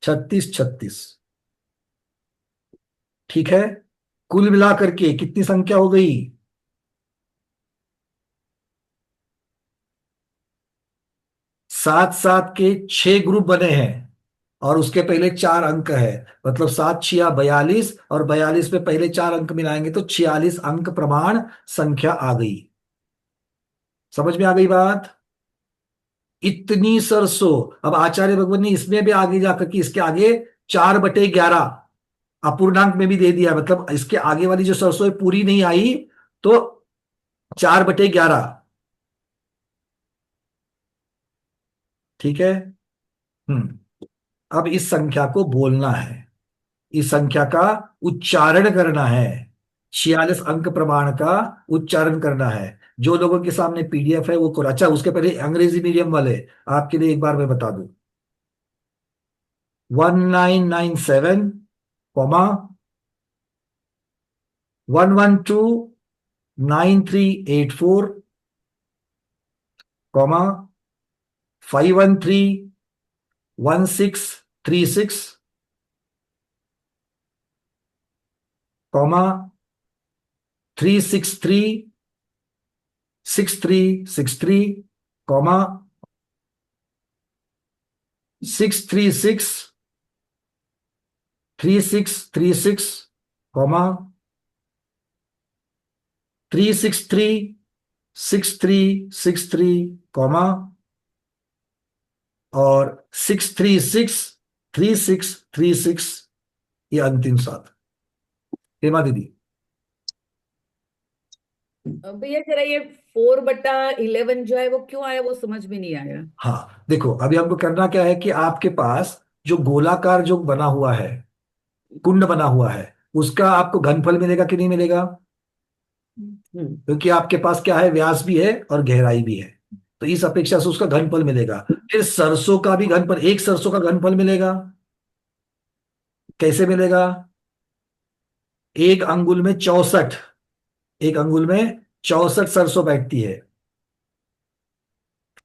36 36, ठीक है। कुल मिलाकर के कितनी संख्या हो गई, 7-7 के 6 ग्रुप बने हैं और उसके पहले 4 अंक है, मतलब 7-6 42, और 42 में पहले 4 अंक मिलाएंगे तो 46 अंक प्रमाण संख्या आ गई। समझ में आ गई बात? इतनी सरसों। अब आचार्य भगवान ने इसमें भी आगे जाकर के इसके आगे 4/11 अपूर्णांक में भी दे दिया, मतलब इसके आगे वाली जो सरसों पूरी नहीं आई तो 4/11, ठीक है। अब इस संख्या को बोलना है, इस संख्या का उच्चारण करना है, 46 अंक प्रमाण का उच्चारण करना है। जो लोगों के सामने पीडीएफ है वो करो। अच्छा, उसके पहले अंग्रेजी मीडियम वाले आपके लिए एक बार मैं बता दूं, 1997, 112 9384, 513 1636, 363 6363, 636 3636, 3636363 कॉमा और 6363636 ये अंतिम 7। हेमा दीदी। भैया जरा ये 4/11 जो है वो क्यों आया, वो समझ में नहीं आया। हाँ देखो, अभी हमको करना क्या है कि आपके पास जो गोलाकार जो बना हुआ है, कुंड बना हुआ है, उसका आपको घनफल मिलेगा कि नहीं मिलेगा? क्योंकि आपके पास क्या है, व्यास भी है और गहराई भी है, तो इस अपेक्षा से उसका घनफल मिलेगा। फिर सरसों का भी घनफल, एक सरसों का घनफल मिलेगा। कैसे मिलेगा? एक अंगुल में 64, एक अंगुल में 64 सरसों बैठती है।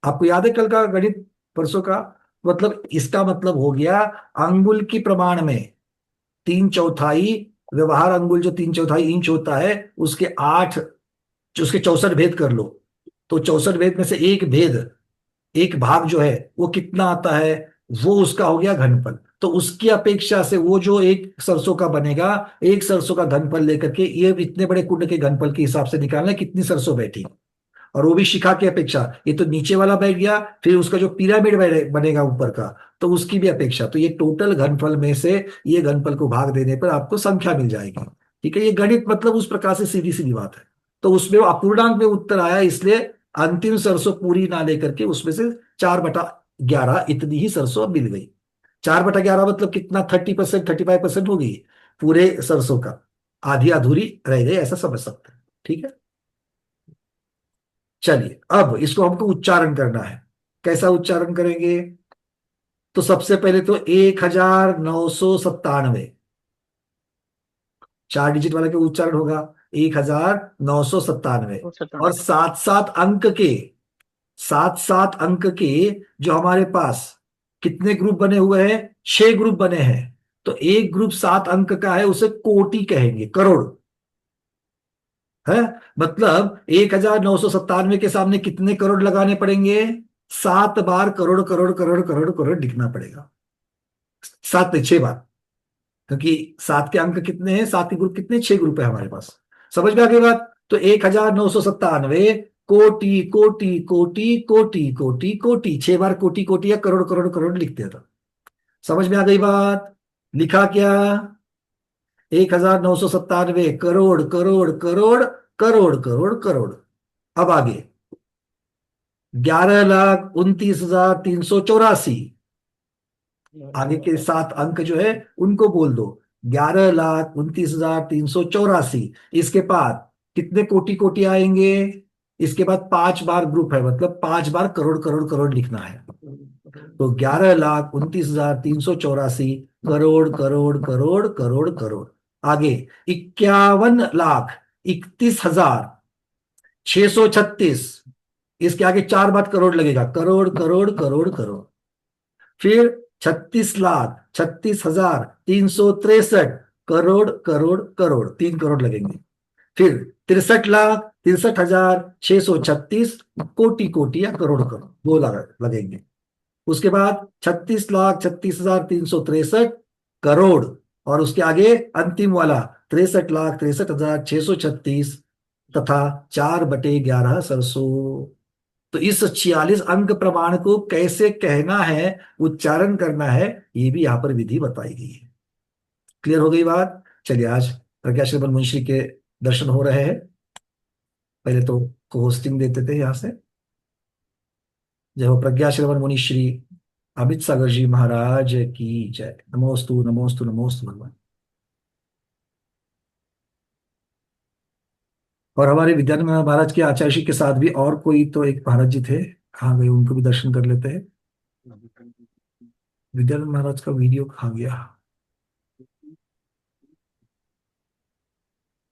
आपको याद है कल का गणित, परसों का? मतलब इसका मतलब हो गया अंगुल की प्रमाण में 3/4 व्यवहार अंगुल जो 3/4 इंच होता है, उसके 8 जो उसके 64 भेद कर लो, तो 64 भेद में से एक भेद, एक भाग जो है वो कितना आता है, वो उसका हो गया घनफल। तो उसकी अपेक्षा से वो जो एक सरसों का बनेगा, एक सरसों का घनफल लेकर के ये इतने बड़े कुंड के घनफल के हिसाब से निकालना है कितनी सरसों बैठी, और वो भी शिखा की अपेक्षा। ये तो नीचे वाला बैठ गया, फिर उसका जो पिरामिड बनेगा ऊपर का, तो उसकी भी अपेक्षा। तो ये टोटल घनफल में से ये घनफल को भाग देने पर आपको संख्या मिल जाएगी। ठीक है, ये गणित मतलब उस प्रकार से सीधी सीधी बात है। तो उसमें वो अपूर्णांक में उत्तर आया, इसलिए अंतिम सरसों पूरी ना लेकर के उसमें से 4/11 इतनी ही सरसों अब मिल गई। 4/11 मतलब कितना? 30%, 35% हो गई पूरे सरसों का, आधी अधूरी रह गई, ऐसा समझ सकते हैं। ठीक है, चलिए अब इसको हमको उच्चारण करना है। कैसा उच्चारण करेंगे? तो सबसे पहले तो 1997, 4 डिजिट वाला क्या उच्चारण होगा? 1997। और 7-7 अंक के, 7-7 अंक के जो हमारे पास कितने ग्रुप बने हुए हैं? 6 ग्रुप बने हैं। तो एक ग्रुप 7 अंक का है, उसे कोटि कहेंगे, करोड़ है। मतलब 1997 के सामने कितने करोड़ लगाने पड़ेंगे? 7 बार करोड़ करोड़ करोड़ करोड़ करोड़ लिखना पड़ेगा, 7 नहीं 6 बार, क्योंकि 7 के अंक कितने हैं, 7 के ग्रुप कितने? 6 ग्रुप है हमारे पास। समझ में आ गई बात? तो 1997 कोटि कोटि कोटि कोटि कोटि कोटि, 6 बार कोटि कोटि या करोड़ करोड़ करोड़ लिखते थे। समझ में आ गई बात? लिखा क्या? 1997 करोड़ करोड़ करोड़ करोड़ करोड़ करोड़। अब आगे 11,29,384, आगे के 7 अंक जो है उनको बोल दो, 11,29,384। इसके बाद कितने कोटि कोटि आएंगे? इसके बाद 5 बार ग्रुप है, मतलब 5 बार करोड़ करोड़ करोड़ लिखना है। तो 11,29,384 करोड़ करोड़ करोड़ करोड़ करोड़। आगे 51,31,636, इसके आगे 4 बार करोड़ लगेगा, करोड़ करोड़ करोड़ करोड़। फिर 36,36,363 करोड़ करोड़ करोड़, 3 करोड़ लगेंगे। फिर 63,63,636 कोटि कोटि या करोड़ करोड़, 2 लगेंगे। उसके बाद 36,36,363 करोड़, और उसके आगे अंतिम वाला 63,63,636 तथा 4/11 सरसों। तो इस 46 अंक प्रमाण को कैसे कहना है, उच्चारण करना है, ये भी यहां पर विधि बताई गई है। क्लियर हो गई बात? चलिए आज प्रज्ञाश्रवण मुनिश्री के दर्शन हो रहे हैं। पहले तो होस्टिंग देते थे यहां से। जय हो प्रज्ञाश्रवण मुनिश्री अमित सागर जी महाराज की जय। नमोस्तु नमोस्तु नमोस्तु भगवान। और हमारे विद्यानंद महाराज के आचार्य जी के साथ भी और कोई तो एक महाराज जी थे, कहाँ गए? उनको भी दर्शन कर लेते हैं। विद्यानंद महाराज का वीडियो कहाँ गया?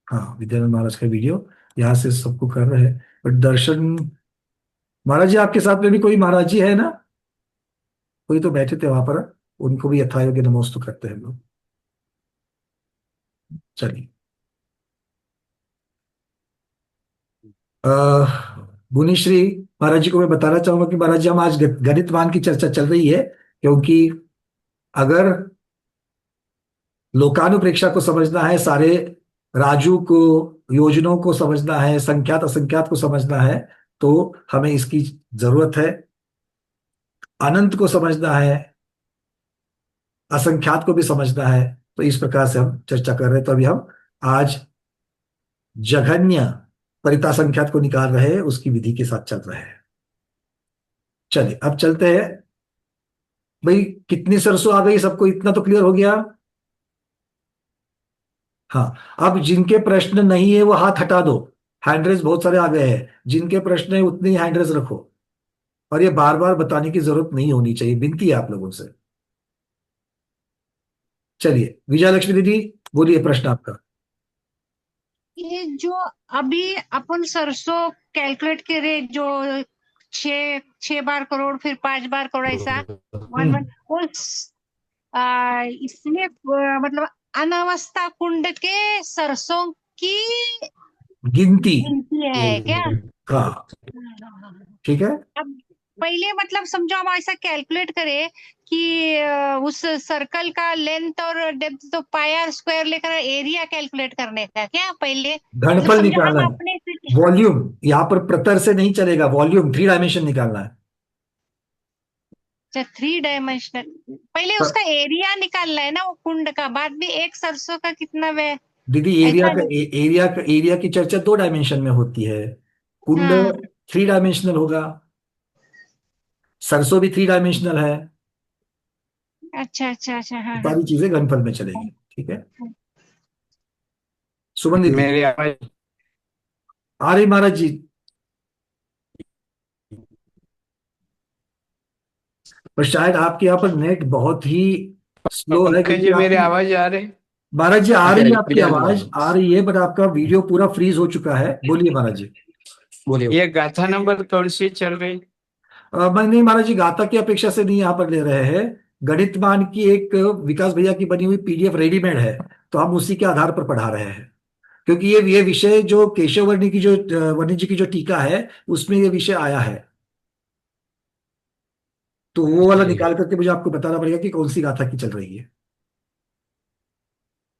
हाँ, विद्यानंद महाराज का वीडियो यहाँ से सबको कर रहे हैं, बट दर्शन महाराज जी आपके साथ में भी कोई महाराज जी है ना? कोई तो बैठे थे वहां पर, उनको भी यथायोग्य नमोस्तु करते हैं लोग। चलिए मुनिश्री महाराज जी को मैं बताना चाहूंगा कि महाराज जी हम आज गणितवान की चर्चा चल रही है, क्योंकि अगर लोकानुप्रेक्षा को समझना है, सारे राजू को योजनों को समझना है, संख्यात असंख्यात को समझना है, तो हमें इसकी जरूरत है। अनंत को समझना है, असंख्यात को भी समझना है। तो इस प्रकार से हम चर्चा कर रहे हैं। तो अभी हम आज जघन्य परितासंख्यात को निकाल रहे हैं, उसकी विधि के साथ चल रहे हैं। चलिए अब चलते हैं। भाई कितनी सरसों आ गई, सबको इतना तो क्लियर हो गया? हाँ, अब जिनके प्रश्न नहीं है वो हाथ हटा दो। हैंड रेज बहुत सारे आ गए हैं, जिनके प्रश्न है उतने ही हैंड रेज रखो, और ये बार बार बताने की जरूरत नहीं होनी चाहिए, विनती है आप लोगों से। चलिए विजय लक्ष्मी दीदी बोलिए प्रश्न आपका। ये जो अभी अपन सरसों कैलकुलेट करे, जो 6 बार करोड़ फिर 5 बार करोड़ ऐसा इसमें मतलब अनावस्था कुंड के सरसों की गिनती है क्या? हाँ ठीक है। अब पहले मतलब समझो हम ऐसा कैलकुलेट करें कि उस सर्कल का लेंथ और डेप्थ तो पाई आर स्क्वायर लेकर एरिया कैलकुलेट करने का क्या पहले घनफल निकालना है, वॉल्यूम। यहाँ पर प्रतर से नहीं चलेगा, वॉल्यूम 3 डायमेंशन निकालना है। 3 डायमेंशनल पहले उसका एरिया निकालना है ना, वो कुंड का। बाद में एक सरसों का कितना वे दीदी एरिया की चर्चा 2 डायमेंशन में होती है, कुंड 3 डायमेंशनल होगा, सरसों भी 3 डायमेंशनल है। अच्छा अच्छा अच्छा हाँ सारी चीजें घनफल में चलेगी। ठीक है सुमन दीदी। मेरी आवाज आ रही महाराज जी? पर शायद आपके यहाँ पर नेट बहुत ही स्लो है, पंकज जी मेरी आवाज आ रही? महाराज जी आ रही है, आपकी आवाज आ रही है, बट आपका वीडियो पूरा फ्रीज हो चुका है। बोलिए महाराज जी। बोलिए। ये गाथा नंबर कौन सी चल रही? मैं नहीं महाराज जी, गाथा की अपेक्षा से नहीं यहाँ पर ले रहे हैं। गणित मान की एक विकास भैया की बनी हुई पीडीएफ रेडीमेड है, तो हम उसी के आधार पर पढ़ा रहे हैं। क्योंकि ये विषय जो केशव वर्णी की जो वर्णी जी की जो टीका है उसमें ये विषय आया है, तो वो वाला निकाल करके मुझे आपको बताना पड़ेगा कि कौन सी गाथा की चल रही है।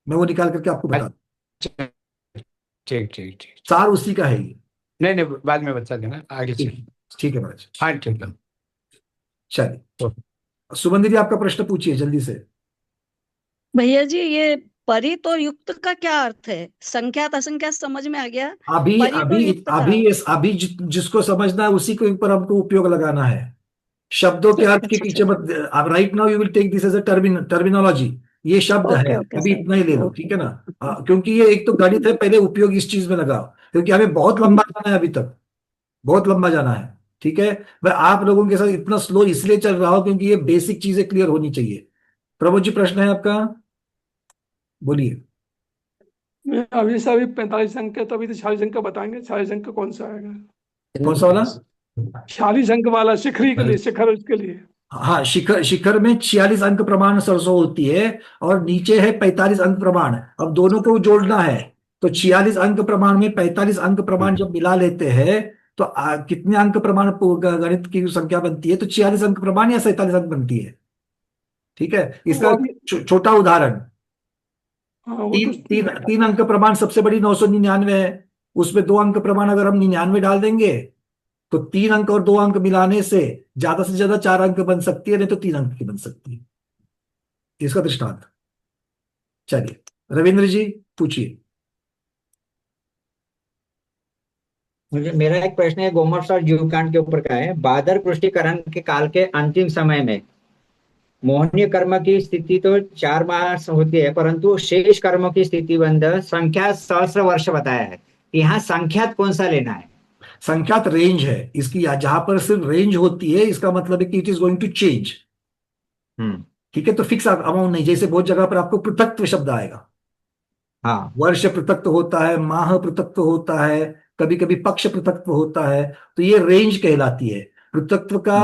मैं वो निकाल करके आपको बता ठीक ठीक ठीक। सार उसी का है ये। नहीं नहीं बाद में बता देना, आगे चलिए। ठीक है महाराज। हाँ ठीक है। चलिए सुमन दीदी आपका प्रश्न पूछिए जल्दी से। भैया जी ये परित और युक्त का क्या अर्थ है? संख्यात असंख्यात समझ में आ गया, अभी परित और अभी युक्त का अभी जिसको समझना है उसी के ऊपर हमको उपयोग लगाना है। शब्दों के अर्थ के पीछे मत। Right now you will take this as a terminology. ये शब्द है, अभी इतना ही ले लो, ठीक है ना? क्योंकि ये एक तो गणित है, पहले उपयोग इस चीज में लगाओ, क्योंकि हमें बहुत लंबा जाना है, अभी तक बहुत लंबा जाना है। ठीक है, मैं आप लोगों के साथ इतना स्लो इसलिए चल रहा हूं क्योंकि ये बेसिक चीजें क्लियर होनी चाहिए। प्रभु जी प्रश्न है आपका, बोलिए। अभी से अभी 45 अंक है, तो अभी तो 46 अंक का बताएंगे। 46 अंक का कौन सा आएगा? कौन सा वाला? 46 अंक वाला शिखरी के लिए, शिखर उसके लिए। हाँ, शिखर में 46 अंक प्रमाण सरसों होती है और नीचे है 45 अंक प्रमाण। अब दोनों को जोड़ना है, तो 46 अंक प्रमाण में 45 अंक प्रमाण जब मिला लेते हैं तो कितने अंक प्रमाण गणित की संख्या बनती है? तो 46 अंक प्रमाण या 47 अंक बनती है। ठीक है, इसका छोटा उदाहरण, तीन अंक प्रमाण सबसे बड़ी 999 है, उसमें 2 अंक प्रमाण अगर हम 99 डाल देंगे तो 3 अंक और 2 अंक मिलाने से ज्यादा 4 अंक बन सकती है, नहीं तो 3 अंक की बन सकती है। इसका दृष्टांत। चलिए रविंद्र जी पूछिए। मेरा एक प्रश्न है, गोमर्स और जीवकांड के ऊपर का है। बादर पुष्टिकरण के काल के अंतिम समय में मोहनीय कर्म की स्थिति तो 4 मास होती है, परंतु शेष कर्मों की स्थिति बंध संख्या सहस्र वर्ष बताया है। यहाँ संख्यात कौन सा लेना है? संख्यात रेंज है इसकी, जहां पर सिर्फ रेंज होती है इसका मतलब है कि it is going to change. ठीक है, तो फिक्स अमाउंट नहीं। जैसे बहुत जगह पर आपको पृथक्त्व शब्द आएगा। हाँ, वर्ष पृथक्त्व होता है, माह पृथक्त्व होता है, कभी कभी पक्ष पृथक्त्व होता है, तो ये रेंज कहलाती है। पृथक्त्व का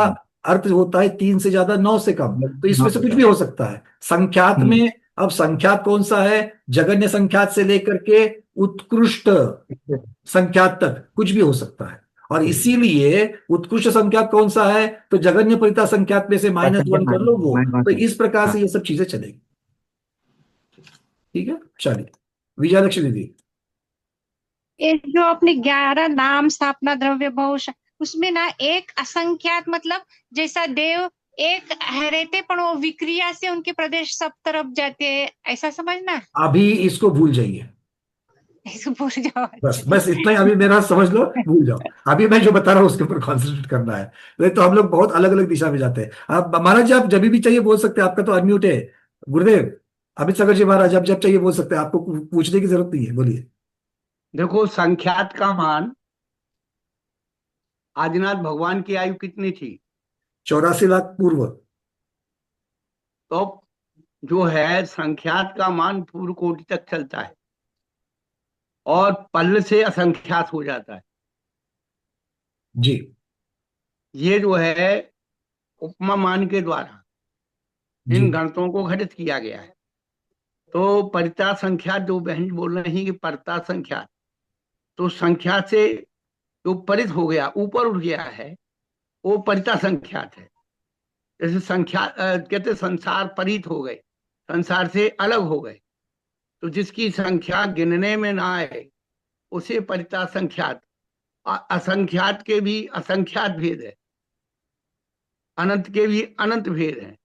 अर्थ होता है 3 से ज्यादा 9 से कम, तो इसमें से कुछ भी हो सकता है। संख्यात में अब संख्यात कौन सा है? जघन्य संख्यात से लेकर के उत्कृष्ट संख्यात तक कुछ भी हो सकता है, और इसीलिए उत्कृष्ट संख्यात कौन सा है? तो जघन्य परिता संख्यात में से -1 कर लो वो। तो इस प्रकार से ये सब चीजें चलेगी। ठीक है, चलिए विजयलक्ष्मी दीदी। ये जो अपने 11 नाम स्थापना द्रव्य बहुशः उसमें ना एक असंख्यात मतलब जैसा देव एक रहते पण वो विक्रिया से उनके प्रदेश सब तरफ जाते हैं, ऐसा समझना। अभी इसको भूल जाइए, इसको भूल जाओ। बस इतना ही अभी मेरा समझ लो, भूल जाओ। अभी मैं जो बता रहा हूँ उसके ऊपर कॉन्सेंट्रेट करना है। नहीं तो हम लोग बहुत अलग अलग दिशा में जाते हैं। आप महाराज जी, आप जब भी चाहिए बोल सकते हैं, आपका तो अनम्यूट है। गुरुदेव अमित सागर जी महाराज, आप जब चाहिए बोल सकते हैं, आपको पूछने की जरूरत नहीं है, बोलिए। देखो, संख्यात का मान, आदिनाथ भगवान की आयु कितनी थी? 84 लाख पूर्व। तो जो है संख्यात का मान पूर्व कोटि तक चलता है और पल्ल से असंख्यात हो जाता है जी। ये जो है उपमा मान के द्वारा इन गणितों को घटित किया गया है। तो परिता संख्यात जो बहन बोल रही है कि परिता संख्यात, तो संख्या से जो परित हो गया, ऊपर उठ गया है, वो परिता संख्यात है। जैसे संख्या कहते संसार परित हो गए, संसार से अलग हो गए, तो जिसकी संख्या गिनने में ना आए उसे परिता संख्यात। असंख्यात के भी असंख्यात भेद है, अनंत के भी अनंत भेद है।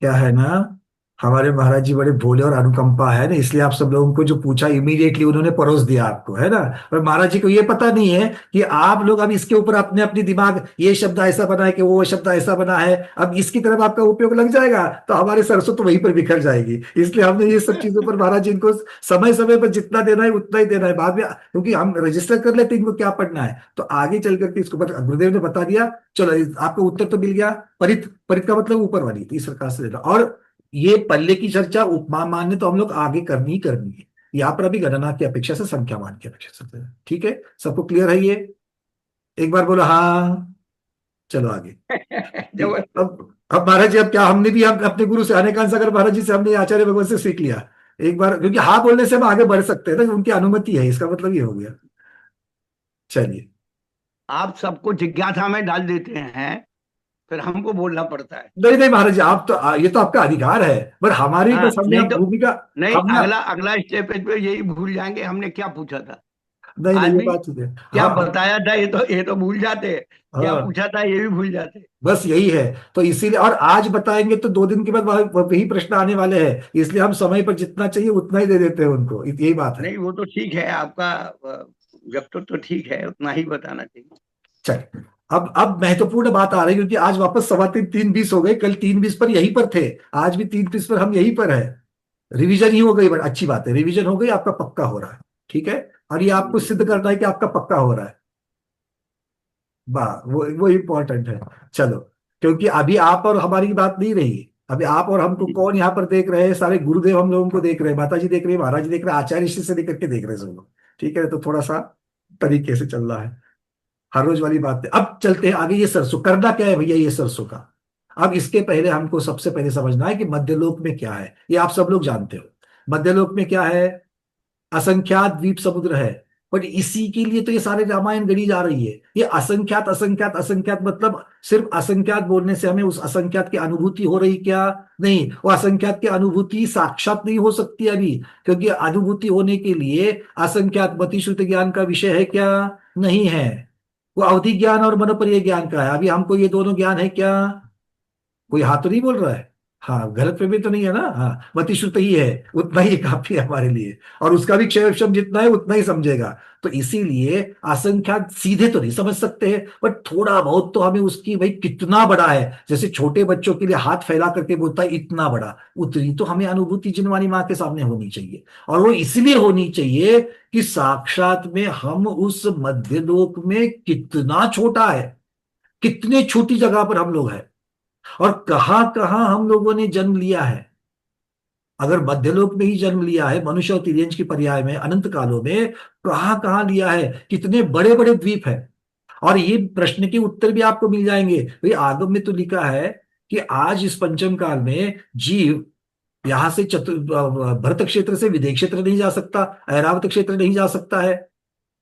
क्या है ना, हमारे महाराज जी बड़े भोले और अनुकंपा है ना, इसलिए आप सब लोगों को जो पूछा इमीडिएटली उन्होंने परोस दिया आपको, है ना। और महाराज जी को ये पता नहीं है कि आप लोग अब इसके ऊपर अपने अपनी दिमाग, ये शब्द ऐसा बना है कि वो शब्द ऐसा बना है, अब इसकी तरफ आपका उपयोग लग जाएगा तो हमारे सरसों तो वहीं पर बिखर जाएगी। इसलिए हमने ये सब चीजों पर महाराज जी इनको समय समय पर जितना देना है उतना ही देना है, बाद में क्योंकि हम रजिस्टर कर लेते हैं इनको क्या पढ़ना है, तो आगे चल करके इसको गुरुदेव ने बता दिया। चलो आपको उत्तर तो मिल गया। परित, परित का मतलब ऊपर वाली, तो इस प्रकार से देना। और ये पल्ले की चर्चा उपमा मान ने तो हम लोग आगे करनी ही करनी है, यहाँ पर अभी गणना की अपेक्षा से संख्या मान की अपेक्षा से। ठीक है, सबको क्लियर है ये? एक बार बोलो हाँ। चलो आगे। अब महाराज जी, अब क्या हमने भी हम अपने गुरु से अनेकांश सागर महाराज जी से हमने आचार्य भगवान से सीख लिया एक बार, क्योंकि हाँ बोलने से हम आगे बढ़ सकते हैं ना, उनकी अनुमति है, इसका मतलब ये हो गया। चलिए, आप सबको जिज्ञासा में डाल देते हैं, फिर हमको बोलना पड़ता है। नहीं नहीं महाराज जी, आप तो ये तो आपका अधिकार है, पर हमारी हाँ, तो हमने भूमिका नहीं, अगला स्टेप पे यही भूल जाएंगे हमने क्या पूछा था। नहीं नहीं, ये बात है। क्या बताया था ये तो भूल जाते, क्या पूछा था ये भी भूल जाते। बस यही है, तो इसीलिए, और आज बताएंगे तो 2 दिन के बाद वही प्रश्न आने वाले हैं, इसलिए हम समय पर जितना चाहिए उतना ही दे देते हैं उनको, यही बात है। नहीं, वो तो ठीक है, आपका जब तो ठीक है, उतना ही बताना चाहिए। चलिए, अब महत्वपूर्ण बात आ रही है, क्योंकि आज वापस 3:15 हो गए, कल 3:20 पर यहीं पर थे, आज भी 3:30 पर हम यहीं पर है। रिवीजन ही हो गई, बड़ी अच्छी बात है, रिवीजन हो गई, आपका पक्का हो रहा है। ठीक है, और ये आपको सिद्ध करना है कि आपका पक्का हो रहा है, वाह, वो इम्पोर्टेंट है। चलो, क्योंकि अभी आप और हमारी बात नहीं रही, अभी आप और हमको कौन यहाँ पर देख रहे हैं? सारे गुरुदेव हम लोगों को देख रहे हैं, माता जी देख रहे हैं, महाराज जी देख रहे हैं, आचार्य से लेकर के देख रहे हैं सब लोग। ठीक है, तो थोड़ा सा तरीके से चल रहा है, हर रोज वाली बात है। अब चलते हैं आगे। ये सरसों करना क्या है भैया, ये सरसों का। अब इसके पहले हमको सबसे पहले समझना है कि मध्यलोक में क्या है, ये आप सब लोग जानते हो। मध्यलोक में क्या है? असंख्यात द्वीप समुद्र है, पर इसी के लिए तो ये सारे रामायण गढ़ी जा रही है। ये असंख्यात असंख्यात असंख्यात मतलब सिर्फ असंख्यात बोलने से हमें उस असंख्यात की अनुभूति हो रही क्या? नहीं, वो असंख्यात की अनुभूति साक्षात नहीं हो सकती अभी, क्योंकि अनुभूति होने के लिए असंख्यात मतिश्रुत ज्ञान का विषय है क्या? नहीं है, वो अवधि ज्ञान और मनोपर्य ज्ञान का है। अभी हमको ये दोनों ज्ञान है क्या? कोई हाथ तो नहीं बोल रहा है? हाँ, गलत पे भी तो नहीं है ना? हाँ, मतिश्रुत ही है, उतना ही काफी है हमारे लिए, और उसका भी क्षय विषम जितना है उतना ही समझेगा। तो इसीलिए असंख्यात सीधे तो नहीं समझ सकते हैं, बट थोड़ा बहुत तो हमें उसकी, भाई कितना बड़ा है, जैसे छोटे बच्चों के लिए हाथ फैला करके बोलता है इतना बड़ा, उतनी तो हमें अनुभूति जिनवानी माँ के सामने होनी चाहिए। और वो इसलिए होनी चाहिए कि साक्षात में हम उस मध्यलोक में कितना छोटा है, कितने छोटी जगह पर हम लोग हैं, और कहां कहां हम लोगों ने जन्म लिया है। अगर मध्यलोक में ही जन्म लिया है, मनुष्य और तिर्यंश की पर्याय में अनंत कालों में कहां कहां लिया है, कितने बड़े बड़े द्वीप है। और ये प्रश्न के उत्तर भी आपको मिल जाएंगे। भाई आगम में तो लिखा है कि आज इस पंचम काल में जीव यहां से भरत क्षेत्र से विदेह क्षेत्र नहीं जा सकता, ऐरावत क्षेत्र नहीं जा सकता है,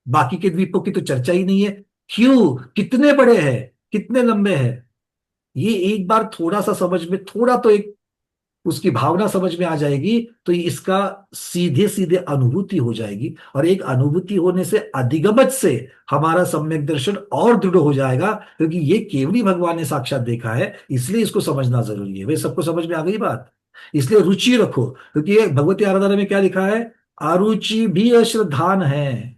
बाकी के द्वीपों की तो चर्चा ही नहीं है। क्यों? कितने बड़े हैं, कितने लंबे हैं, ये एक बार थोड़ा सा समझ में, थोड़ा तो एक उसकी भावना समझ में आ जाएगी, तो इसका सीधे सीधे अनुभूति हो जाएगी, और एक अनुभूति होने से अधिगमत से हमारा सम्यक दर्शन और दृढ़ हो जाएगा, क्योंकि ये केवली भगवान ने साक्षात देखा है, इसलिए इसको समझना जरूरी है। वे सबको समझ में आ गई बात? इसलिए रुचि रखो, क्योंकि ये भगवती आराधना में क्या लिखा है, अरुचि भी अश्रद्धान है,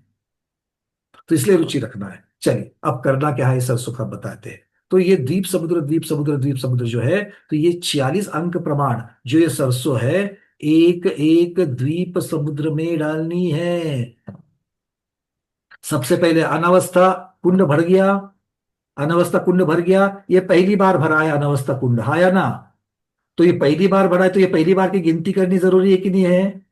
तो इसलिए रुचि रखना है। चलिए अब करना क्या है, सर सुख बताते हैं। तो ये द्वीप समुद्र द्वीप समुद्र द्वीप समुद्र जो है, तो ये 46 अंक प्रमाण जो ये सरसों है, एक एक द्वीप समुद्र में डालनी है। सबसे पहले अनावस्था कुंड भर गया, अनावस्था कुंड भर गया, ये पहली बार भरा है अनावस्था कुंड, हाँ या ना? तो ये पहली बार भरा है, तो ये पहली बार की गिनती करनी जरूरी है कि नहीं है?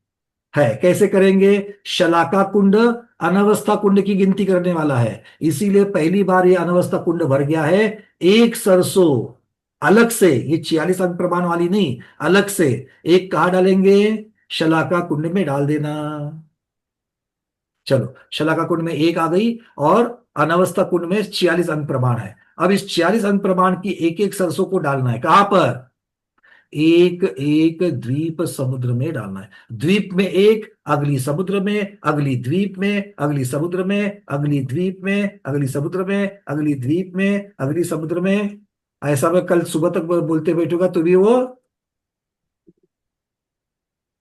कैसे करेंगे? शलाका कुंड अनावस्था कुंड की गिनती करने वाला है, इसीलिए पहली बार ये अनावस्था कुंड भर गया है। एक सरसों अलग से, ये 46 अंक प्रमाण वाली नहीं, अलग से एक कहा डालेंगे, शलाका कुंड में डाल देना। चलो शलाका कुंड में एक आ गई, और अनावस्था कुंड में 46 अंक प्रमाण है। अब इस 46 अंक प्रमाण की एक एक सरसों को डालना है, कहां पर? एक एक द्वीप समुद्र में डालना है। द्वीप में एक, अगली समुद्र में, अगली द्वीप में, अगली समुद्र में, अगली द्वीप में, अगली समुद्र में, अगली द्वीप में, अगली समुद्र में। ऐसा मैं कल सुबह तक बोलते बैठूंगा तो भी वो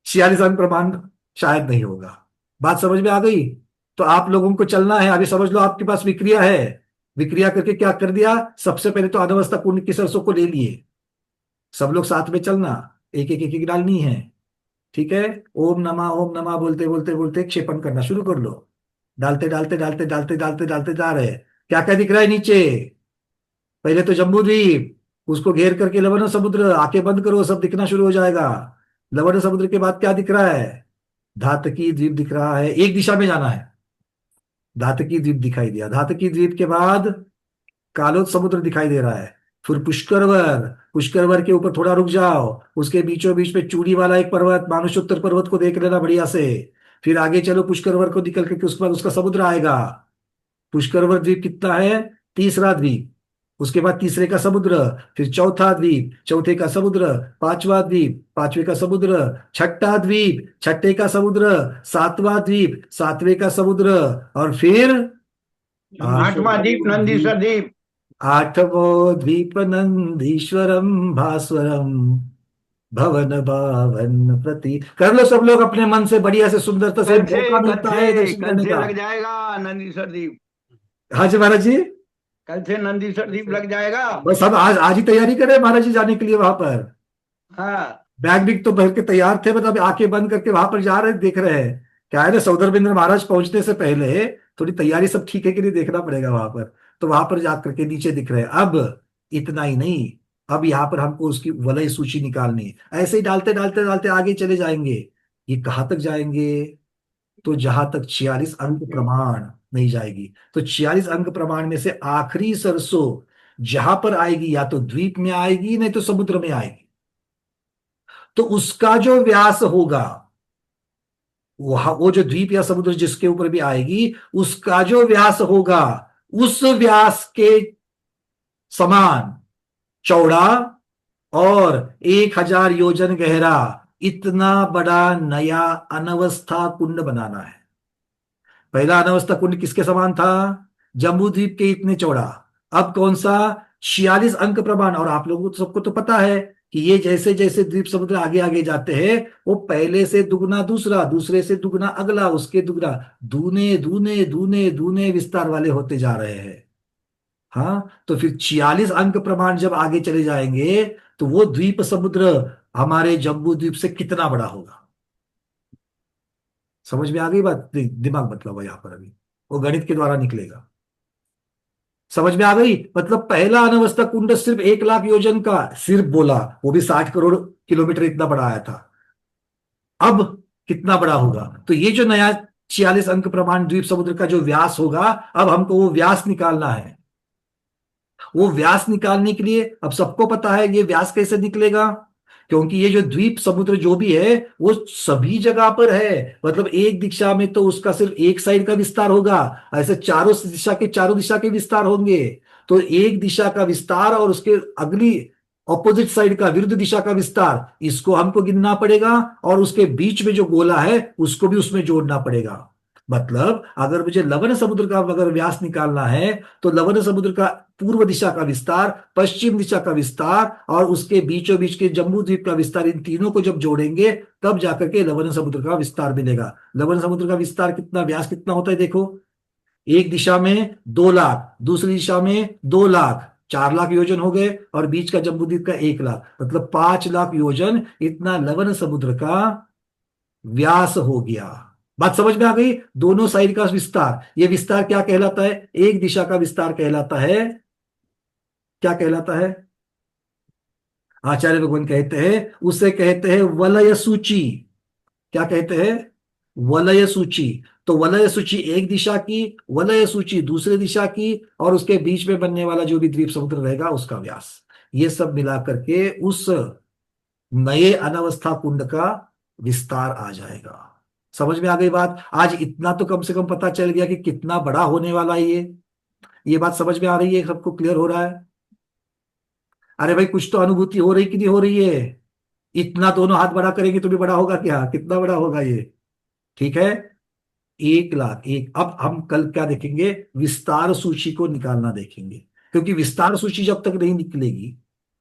46 अंक प्रमाण शायद नहीं होगा। बात समझ में आ गई? तो आप लोगों को चलना है, अभी समझ लो आपके पास विक्रिया है, विक्रिया करके क्या कर दिया, सबसे पहले तो अनावस्था कुंड की सरसों को ले लिए, सब लोग साथ में चलना, एक एक एक एक डालनी है, ठीक है? ओम नमः बोलते बोलते बोलते क्षेपण करना शुरू कर लो, डालते डालते डालते डालते डालते डालते जा रहे। क्या क्या दिख रहा है नीचे? पहले तो जम्बू द्वीप, उसको घेर करके लवण समुद्र, आंखें बंद करो सब दिखना शुरू हो जाएगा। लवण समुद्र के बाद क्या दिख रहा है? धातकी द्वीप दिख रहा है, एक दिशा में जाना है, धातकी द्वीप दिखाई दिया। धातकी द्वीप के बाद कालोद समुद्र दिखाई दे रहा है, फिर पुष्करवर, पुष्करवर के ऊपर थोड़ा रुक जाओ, उसके बीचों बीच में चूड़ी वाला एक पर्वत, मानुषोत्तर पर्वत को देख लेना बढ़िया से। फिर आगे चलो, पुष्करवर को निकल करके उसके बाद उसका समुद्र आएगा। पुष्करवर द्वीप कितना है? तीसरा द्वीप, उसके बाद तीसरे का समुद्र, फिर चौथा द्वीप, चौथे का समुद्र, पांचवा द्वीप, पांचवे का समुद्र, छठा द्वीप, छठे का समुद्र, सातवां द्वीप, सातवें का समुद्र, और फिर आठवां द्वीप नंदीश्वर द्वीप, आठवो द्वीप नंदीश्वरम भास्वरम भवन भावन प्रति। कर लो सब लोग अपने मन से बढ़िया से, सुंदरता से, मौका मिलता है दर्शन करने का। लग जाएगा नंदीश्वर द्वीप। हाँ जी महाराज जी, कल से नंदीश्वर द्वीप लग जाएगा। बस हम आज ही तैयारी करें महाराज जी जाने के लिए वहां पर। हाँ, बैग बिग तो भर के तैयार थे, मतलब आंखें बंद करके वहां पर जा रहे, देख रहे हैं। क्या है ना, सौदरबिंद्र महाराज पहुंचने से पहले थोड़ी तैयारी सब ठीक है कि नहीं देखना पड़ेगा वहां पर। तो वहां पर जाकर के नीचे दिख रहे हैं। अब इतना ही नहीं, अब यहाँ पर हमको उसकी वलय सूची निकालनी है। ऐसे ही डालते डालते डालते आगे चले जाएंगे। ये कहाँ तक जाएंगे? तो जहां तक 46 अंक प्रमाण नहीं जाएगी। तो 46 अंक प्रमाण में से आखिरी सरसों जहां पर आएगी, या तो द्वीप में आएगी, नहीं तो समुद्र में आएगी। तो उसका जो व्यास होगा, वो जो द्वीप या समुद्र जिसके ऊपर भी आएगी, उसका जो व्यास होगा, उस व्यास के समान चौड़ा और 1000 योजन गहरा इतना बड़ा नया अनावस्था कुंड बनाना है। पहला अनावस्था कुंड किसके समान था? जम्बू द्वीप के इतने चौड़ा। अब कौन सा? 46 अंक प्रमाण। और आप लोगों को सबको तो पता है कि ये जैसे जैसे द्वीप समुद्र आगे आगे जाते हैं, वो पहले से दुगना दूसरा, दूसरे से दुगना अगला, उसके दुगना, दूने दूने दूने दूने विस्तार वाले होते जा रहे हैं। हाँ, तो फिर 46 अंक प्रमाण जब आगे चले जाएंगे, तो वो द्वीप समुद्र हमारे जम्बू द्वीप से कितना बड़ा होगा। समझ में आ गई बात? दिमाग मतलब यहां पर अभी वो गणित के द्वारा निकलेगा। समझ में आ गई? मतलब पहला अनावस्था कुंड सिर्फ 1 लाख योजन का सिर्फ बोला, वो भी 60 करोड़ किलोमीटर इतना बड़ा आया था। अब कितना बड़ा होगा? तो ये जो नया 46 अंक प्रमाण द्वीप समुद्र का जो व्यास होगा, अब हमको वो व्यास निकालना है। वो व्यास निकालने के लिए अब सबको पता है ये व्यास कैसे निकलेगा, क्योंकि ये जो द्वीप समुद्र जो भी है वो सभी जगह पर है। मतलब एक दिशा में तो उसका सिर्फ एक साइड का विस्तार होगा, ऐसे चारों दिशा के विस्तार होंगे। तो एक दिशा का विस्तार और उसके अगली ऑपोजिट साइड का, विरुद्ध दिशा का विस्तार, इसको हमको गिनना पड़ेगा और उसके बीच में जो गोला है उसको भी उसमें जोड़ना पड़ेगा। मतलब अगर मुझे लवण समुद्र का अगर व्यास निकालना है तो लवण समुद्र का पूर्व दिशा का विस्तार, पश्चिम दिशा का विस्तार और उसके बीचों बीच के जम्बू द्वीप का विस्तार, इन तीनों को जब जोड़ेंगे तब जाकर के लवण समुद्र का विस्तार मिलेगा। लवण समुद्र का विस्तार कितना, व्यास कितना होता है देखो, एक दिशा में 2 लाख, दूसरी दिशा में 2 लाख, 4 लाख योजन हो गए और बीच का जम्बूद्वीप का 1 लाख, मतलब 5 लाख योजन इतना लवण समुद्र का व्यास हो गया। बात समझ में आ गई? दोनों साइड का विस्तार, ये विस्तार क्या कहलाता है? एक दिशा का विस्तार कहलाता है। क्या कहलाता है? आचार्य भगवान कहते हैं, उसे कहते हैं वलय सूची। क्या कहते हैं? वलय सूची। तो वलय सूची एक दिशा की, वलय सूची दूसरी दिशा की, और उसके बीच में बनने वाला जो भी द्वीप समुद्र रहेगा उसका व्यास, ये सब मिलाकर के उस नए अनवस्था कुंड का विस्तार आ जाएगा। समझ में आ गई बात? आज इतना तो कम से कम पता चल गया कि कितना बड़ा होने वाला है ये बात समझ में आ रही है? सबको क्लियर हो रहा है? अरे भाई कुछ तो अनुभूति हो रही कि नहीं हो रही है? इतना दोनों हाथ बड़ा करेंगे तो भी बड़ा होगा क्या? कितना बड़ा होगा ये? ठीक है, 1 लाख एक। अब हम कल क्या देखेंगे? विस्तार सूची को निकालना देखेंगे, क्योंकि विस्तार सूची जब तक नहीं निकलेगी,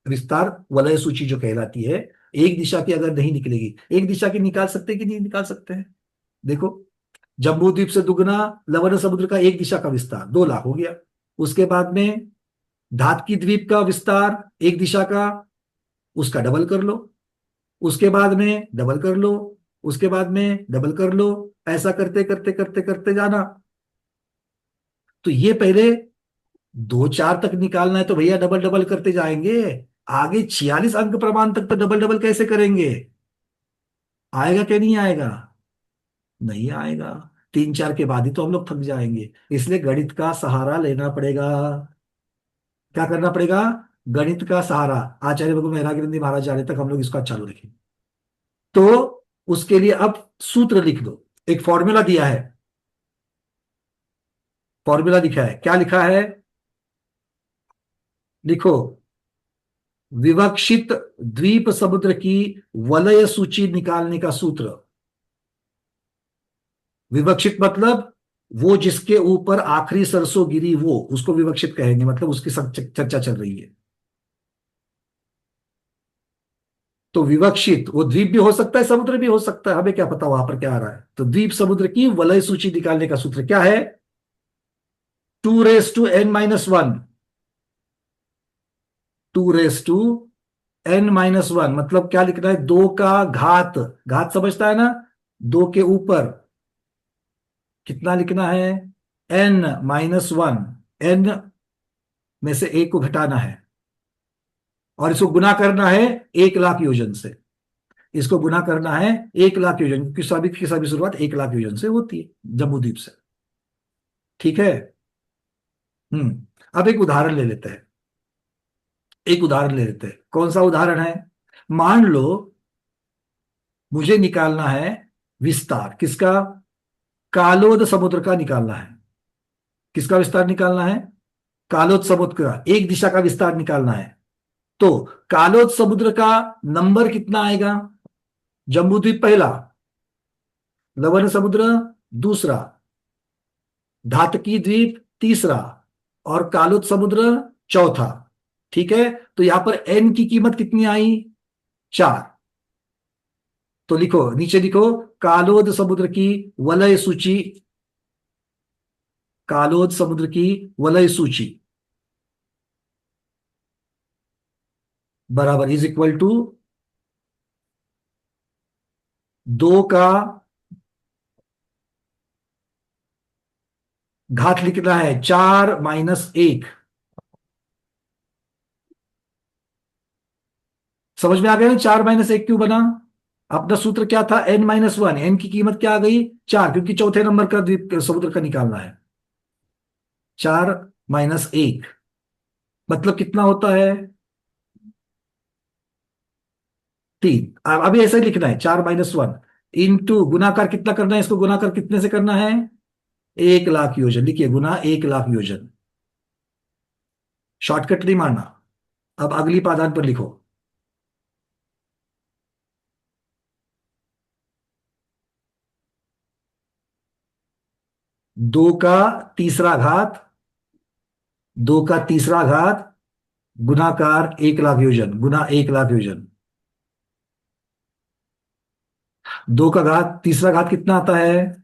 विस्तार वलय सूची जो कहलाती है, एक दिशा की अगर नहीं निकलेगी, एक दिशा की निकाल सकते कि नहीं निकाल सकते हैं? देखो, जम्बूद्वीप से दुगना लवण समुद्र का एक दिशा का विस्तार 2 लाख हो गया। उसके बाद में धातकी द्वीप का विस्तार एक दिशा का, उसका डबल कर लो, उसके बाद में डबल कर लो, उसके बाद में डबल कर लो, ऐसा करते करते करते करते जाना। तो ये पहले 2-4 तक निकालना है तो भैया डबल डबल करते जाएंगे, आगे 46 अंक प्रमाण तक तो डबल डबल कैसे करेंगे? आएगा क्या? नहीं आएगा? नहीं आएगा। 3-4 के बाद ही तो हम लोग थक जाएंगे। इसलिए गणित का सहारा लेना पड़ेगा। क्या करना पड़ेगा? गणित का सहारा। आचार्य भगवान वैराग्यनंदी महाराज जाने तक हम लोग इसका चालू रखेंगे। तो उसके लिए अब सूत्र लिख दो। एक फॉर्मूला दिया है, फॉर्मूला लिखा है। क्या लिखा है? लिखो, विवक्षित द्वीप समुद्र की वलय सूची निकालने का सूत्र। विवक्षित मतलब वो जिसके ऊपर आखिरी सरसों गिरी, वो उसको विवक्षित कहेंगे, मतलब उसकी चर्चा चल रही है। तो विवक्षित वो द्वीप भी हो सकता है, समुद्र भी हो सकता है, हमें क्या पता वहां पर क्या आ रहा है। तो द्वीप समुद्र की वलय सूची निकालने का सूत्र क्या है? 2n-1, 2n-1 मतलब क्या लिखना है? 2 का घात, घात समझता है ना? 2 के ऊपर कितना लिखना है? n-1, n में से 1 को घटाना है और इसको गुना करना है 1 लाख योजन से। इसको गुना करना है 1 लाख योजन, क्योंकि सभी की सभी शुरुआत 1 लाख योजन से होती है, जम्बूद्वीप से। ठीक है। अब एक उदाहरण ले लेते हैं। एक उदाहरण ले लेते हैं। कौन सा उदाहरण है? मान लो मुझे निकालना है विस्तार। किसका? कालोद समुद्र का निकालना है। किसका विस्तार निकालना है? कालोद समुद्र का एक दिशा का विस्तार निकालना है। तो कालोद समुद्र का नंबर कितना आएगा? जम्बूद्वीप पहला, लवण समुद्र दूसरा, धातकी द्वीप तीसरा और कालोद समुद्र चौथा। ठीक है। तो यहां पर n की कीमत कितनी आई? 4। तो लिखो, नीचे लिखो, कालोद समुद्र की वलय सूची, कालोद समुद्र की वलय सूची बराबर इज इक्वल टू 2 का घात लिखना है 4 - 1। समझ में आ गया ना 4 - 1 क्यों बना? अपना सूत्र क्या था? n-1। n की कीमत क्या आ गई? 4, क्योंकि चौथे नंबर का द्वीप समुद्र का निकालना है। 4 - 1 मतलब कितना होता है? 3। अभी ऐसा ही लिखना है, 4 - 1 इंटू गुणाकार कितना करना है? इसको गुणाकार कितने से करना है? 1 लाख योजन। लिखिए, गुना 1 लाख योजन। शॉर्टकट नहीं मारना। अब अगली पादान पर लिखो। दो का तीसरा घात, 2 का तीसरा घात गुणाकार 1,00,000 योजन गुना 1,00,000 योजन। 2 का घात तीसरा घात कितना आता है?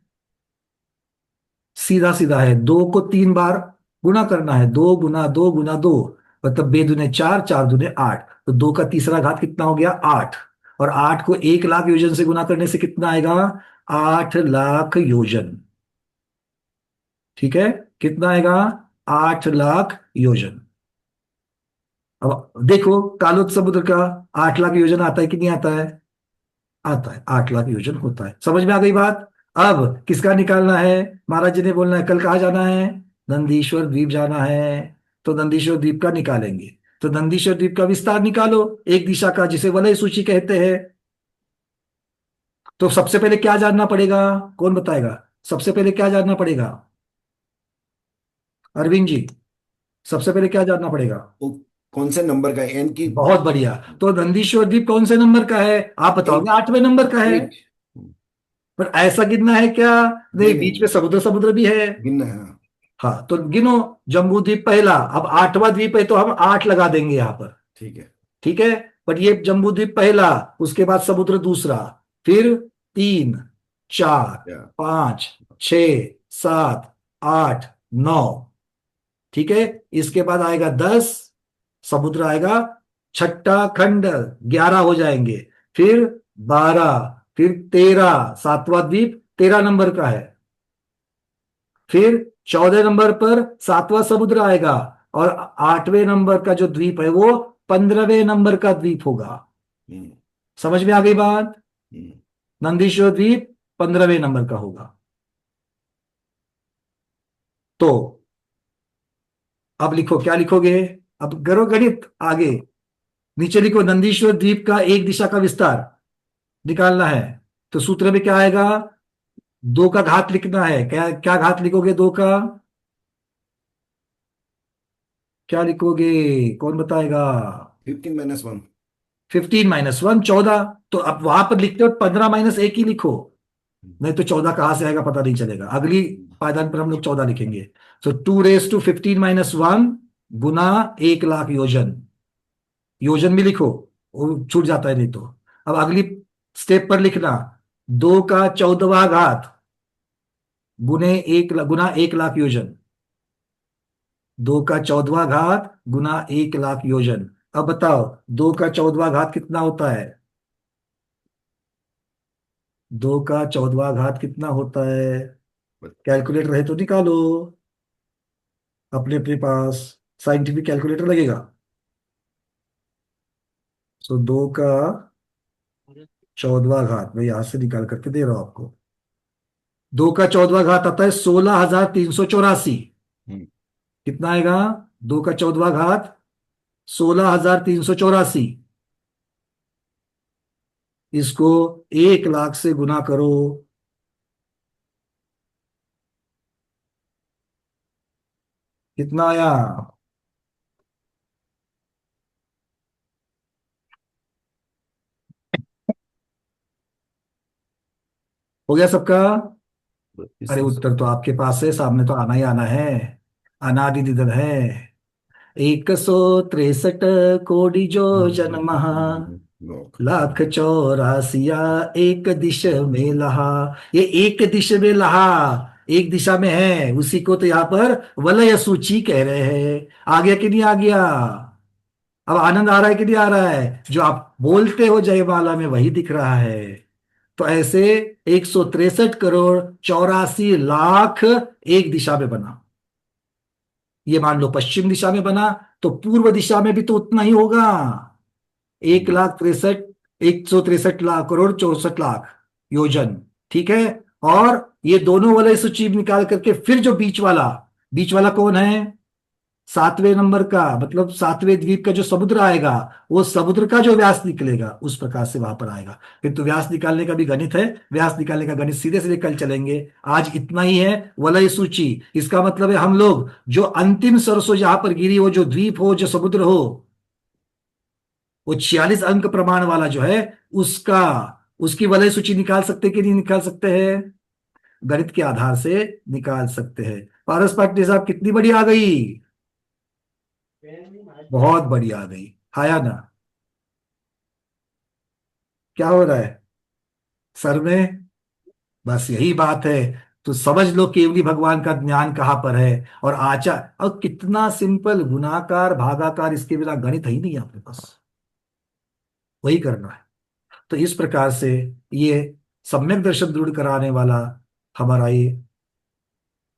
सीधा सीधा है, 2 को 3 बार गुना करना है, 2 गुना 2 गुना 2, मतलब 2 दूने 4, 4 दूने 8, तो 2 का तीसरा घात कितना हो गया? 8। और 8 को 1,00,000 योजन से गुना करने से कितना आएगा? 8,00,000 योजन। ठीक है, कितना आएगा? 8,00,000 योजन। अब देखो कालोद समुद्र का 8,00,000 योजन आता है कि नहीं आता है? आता है, 8,00,000 योजन होता है। समझ में आ गई बात? अब किसका निकालना है? महाराज जी ने बोलना है कल कहाँ जाना है? नंदीश्वर द्वीप जाना है, तो नंदीश्वर द्वीप का निकालेंगे। तो नंदीश्वर द्वीप का विस्तार निकालो, एक दिशा का, जिसे वलय सूची कहते हैं। तो सबसे पहले क्या जानना पड़ेगा? कौन बताएगा? सबसे पहले क्या जानना पड़ेगा? अरविंद जी, सबसे पहले क्या जानना पड़ेगा? कौन से नंबर का है? एन की। बहुत बढ़िया। तो नंदीश्वर द्वीप कौन से नंबर का है? आप बताओगे 8वें नंबर का है। पर ऐसा गिनना है क्या? नहीं, बीच में समुद्र समुद्र भी है, गिनना है। हाँ, तो गिनो। जम्बू द्वीप पहला, अब 8वां द्वीप है तो हम 8 लगा देंगे यहां पर। ठीक है, ठीक है, बट ये जम्बू द्वीप पहला, उसके बाद समुद्र दूसरा, फिर 3, 4, 5, 6, 7, 8, 9। ठीक है, इसके बाद आएगा 10, समुद्र आएगा, छठा खंड 11 हो जाएंगे, फिर 12, फिर 13, 7वां द्वीप 13 नंबर का है, फिर 14 नंबर पर 7वां समुद्र आएगा, और 8वें नंबर का जो द्वीप है वो 15वें नंबर का द्वीप होगा। समझ में आ गई बात? नंदीश्वर द्वीप 15वें नंबर का होगा। तो अब लिखो, क्या लिखोगे? अब करो गणित आगे। नीचे लिखो नंदीश्वर द्वीप का एक दिशा का विस्तार निकालना है। तो सूत्र में क्या आएगा? 2 का घात लिखना है। क्या क्या घात लिखोगे? 2 का क्या लिखोगे? कौन बताएगा? 15 - 1। 15 - 1 14। तो अब वहां पर लिखते हो 15 - 1 ही लिखो, नहीं तो 14 कहां से आएगा पता नहीं चलेगा। अगली पायदान पर हम लोग 14 लिखेंगे। तो 2⁻15 - 1 गुना 1,00,000 योजन। योजन भी लिखो, वो छूट जाता है नहीं तो। अब अगली स्टेप पर लिखना 2 का 14वां घात गुना 1,00,000 योजन। 2 का 14वां घात गुना 1,00,000 योजन। अब बताओ 2 का 14वां घात कितना होता है? 2 का 14वां घात कितना होता है? कैलकुलेटर है तो निकालो अपने अपने पास, साइंटिफिक कैलकुलेटर लगेगा। तो 2 का 14वां घात मैं यहां से निकाल करके दे रहा हूं आपको। 2 का 14वां घात आता है 16,384। कितना आएगा? 2 का 14वां घात 16,384। इसको 1,00,000 से गुना करो, कितना आया? हो गया सबका? अरे उत्तर तो आपके पास है, सामने तो आना ही आना है, अनादि निधन है। 163 कोटि जो जन्म, 1,84,000 एक दिश में लहा। ये एक दिश में लहा, एक दिशा में है, उसी को तो यहाँ पर वलय सूची कह रहे हैं। आ गया कि नहीं आ गया? अब आनंद आ रहा है कि नहीं आ रहा है? जो आप बोलते हो जयमाला में वही दिख रहा है। तो ऐसे 163,84,00,000 एक दिशा में बना। ये मान लो पश्चिम दिशा में बना, तो पूर्व दिशा में भी तो उतना ही होगा। 1,63,64,64,00,000 योजन। ठीक है, और ये दोनों वलय सूची निकाल करके फिर जो बीच वाला कौन है? 7वें नंबर का, मतलब 7वें द्वीप का जो समुद्र आएगा, वो समुद्र का जो व्यास निकलेगा उस प्रकार से वहां पर आएगा। किंतु व्यास निकालने का भी गणित है, व्यास निकालने का गणित सीधे सीधे कल चलेंगे। आज इतना ही है वलय सूची। इसका मतलब है हम लोग जो अंतिम सरसों जहां पर गिरी हो, जो द्वीप हो, जो समुद्र हो, वो 46 अंक प्रमाण वाला जो है उसका, उसकी वलय सूची निकाल सकते कि नहीं निकाल सकते हैं? गणित के आधार से निकाल सकते हैं। पारस पाटिल साहब कितनी बड़ी आ गई? बहुत बड़ी आ गई। आया ना? क्या हो रहा है सर में? बस यही बात है। तो समझ लो केवली भगवान का ज्ञान कहाँ पर है। और आचार, और कितना सिंपल, गुणाकार भागाकार, इसके बिना गणित है ही नहीं आपके पास, वही करना है। तो इस प्रकार से ये सम्यक दर्शन दृढ़ कराने वाला हमारा ये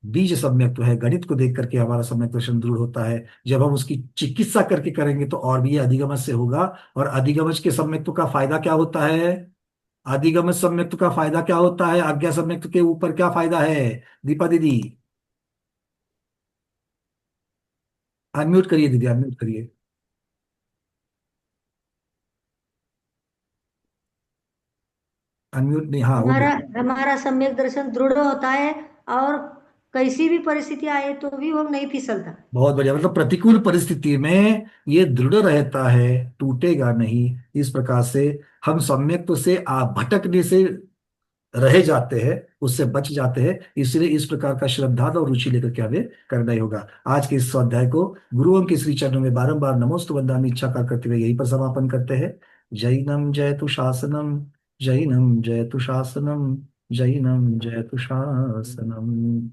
बीज सम्यक है। गणित को देख करके हमारा सम्यक दर्शन दृढ़ होता है। जब हम उसकी चिकित्सा करके करेंगे तो और भी ये अधिगमज से होगा। और अधिगमज के सम्यक्त्व का फायदा क्या होता है? अधिगमज सम्यक्त्व का फायदा क्या होता है? आज्ञा सम्यक्त्व के ऊपर क्या फायदा है? दीपा दीदी अनम्यूट करिए, दीदी अनम्यूट करिए। अनम्यूट नहीं, हाँ वो हमारा हमारा सम्यक दर्शन दृढ़ होता है और कैसी भी परिस्थिति आए तो भी वो नहीं फिसलता। बहुत बढ़िया। मतलब प्रतिकूल परिस्थिति में ये दृढ़ रहता है, टूटेगा नहीं। इस प्रकार से हम सम्यक्त्व से भटकने से रह जाते हैं, उससे बच जाते हैं। इसलिए इस प्रकार का श्रद्धा और रुचि लेकर के हमें करना ही होगा। आज के इस स्वाध्याय को गुरुओं के श्री चरणों में बारंबार नमोस्तु वंदनामि इच्छा करते हुए यहीं पर समापन करते हैं। जैनम जयतु शासनम, जैनम जयतु शासनम, जैनम जयतु शासनम।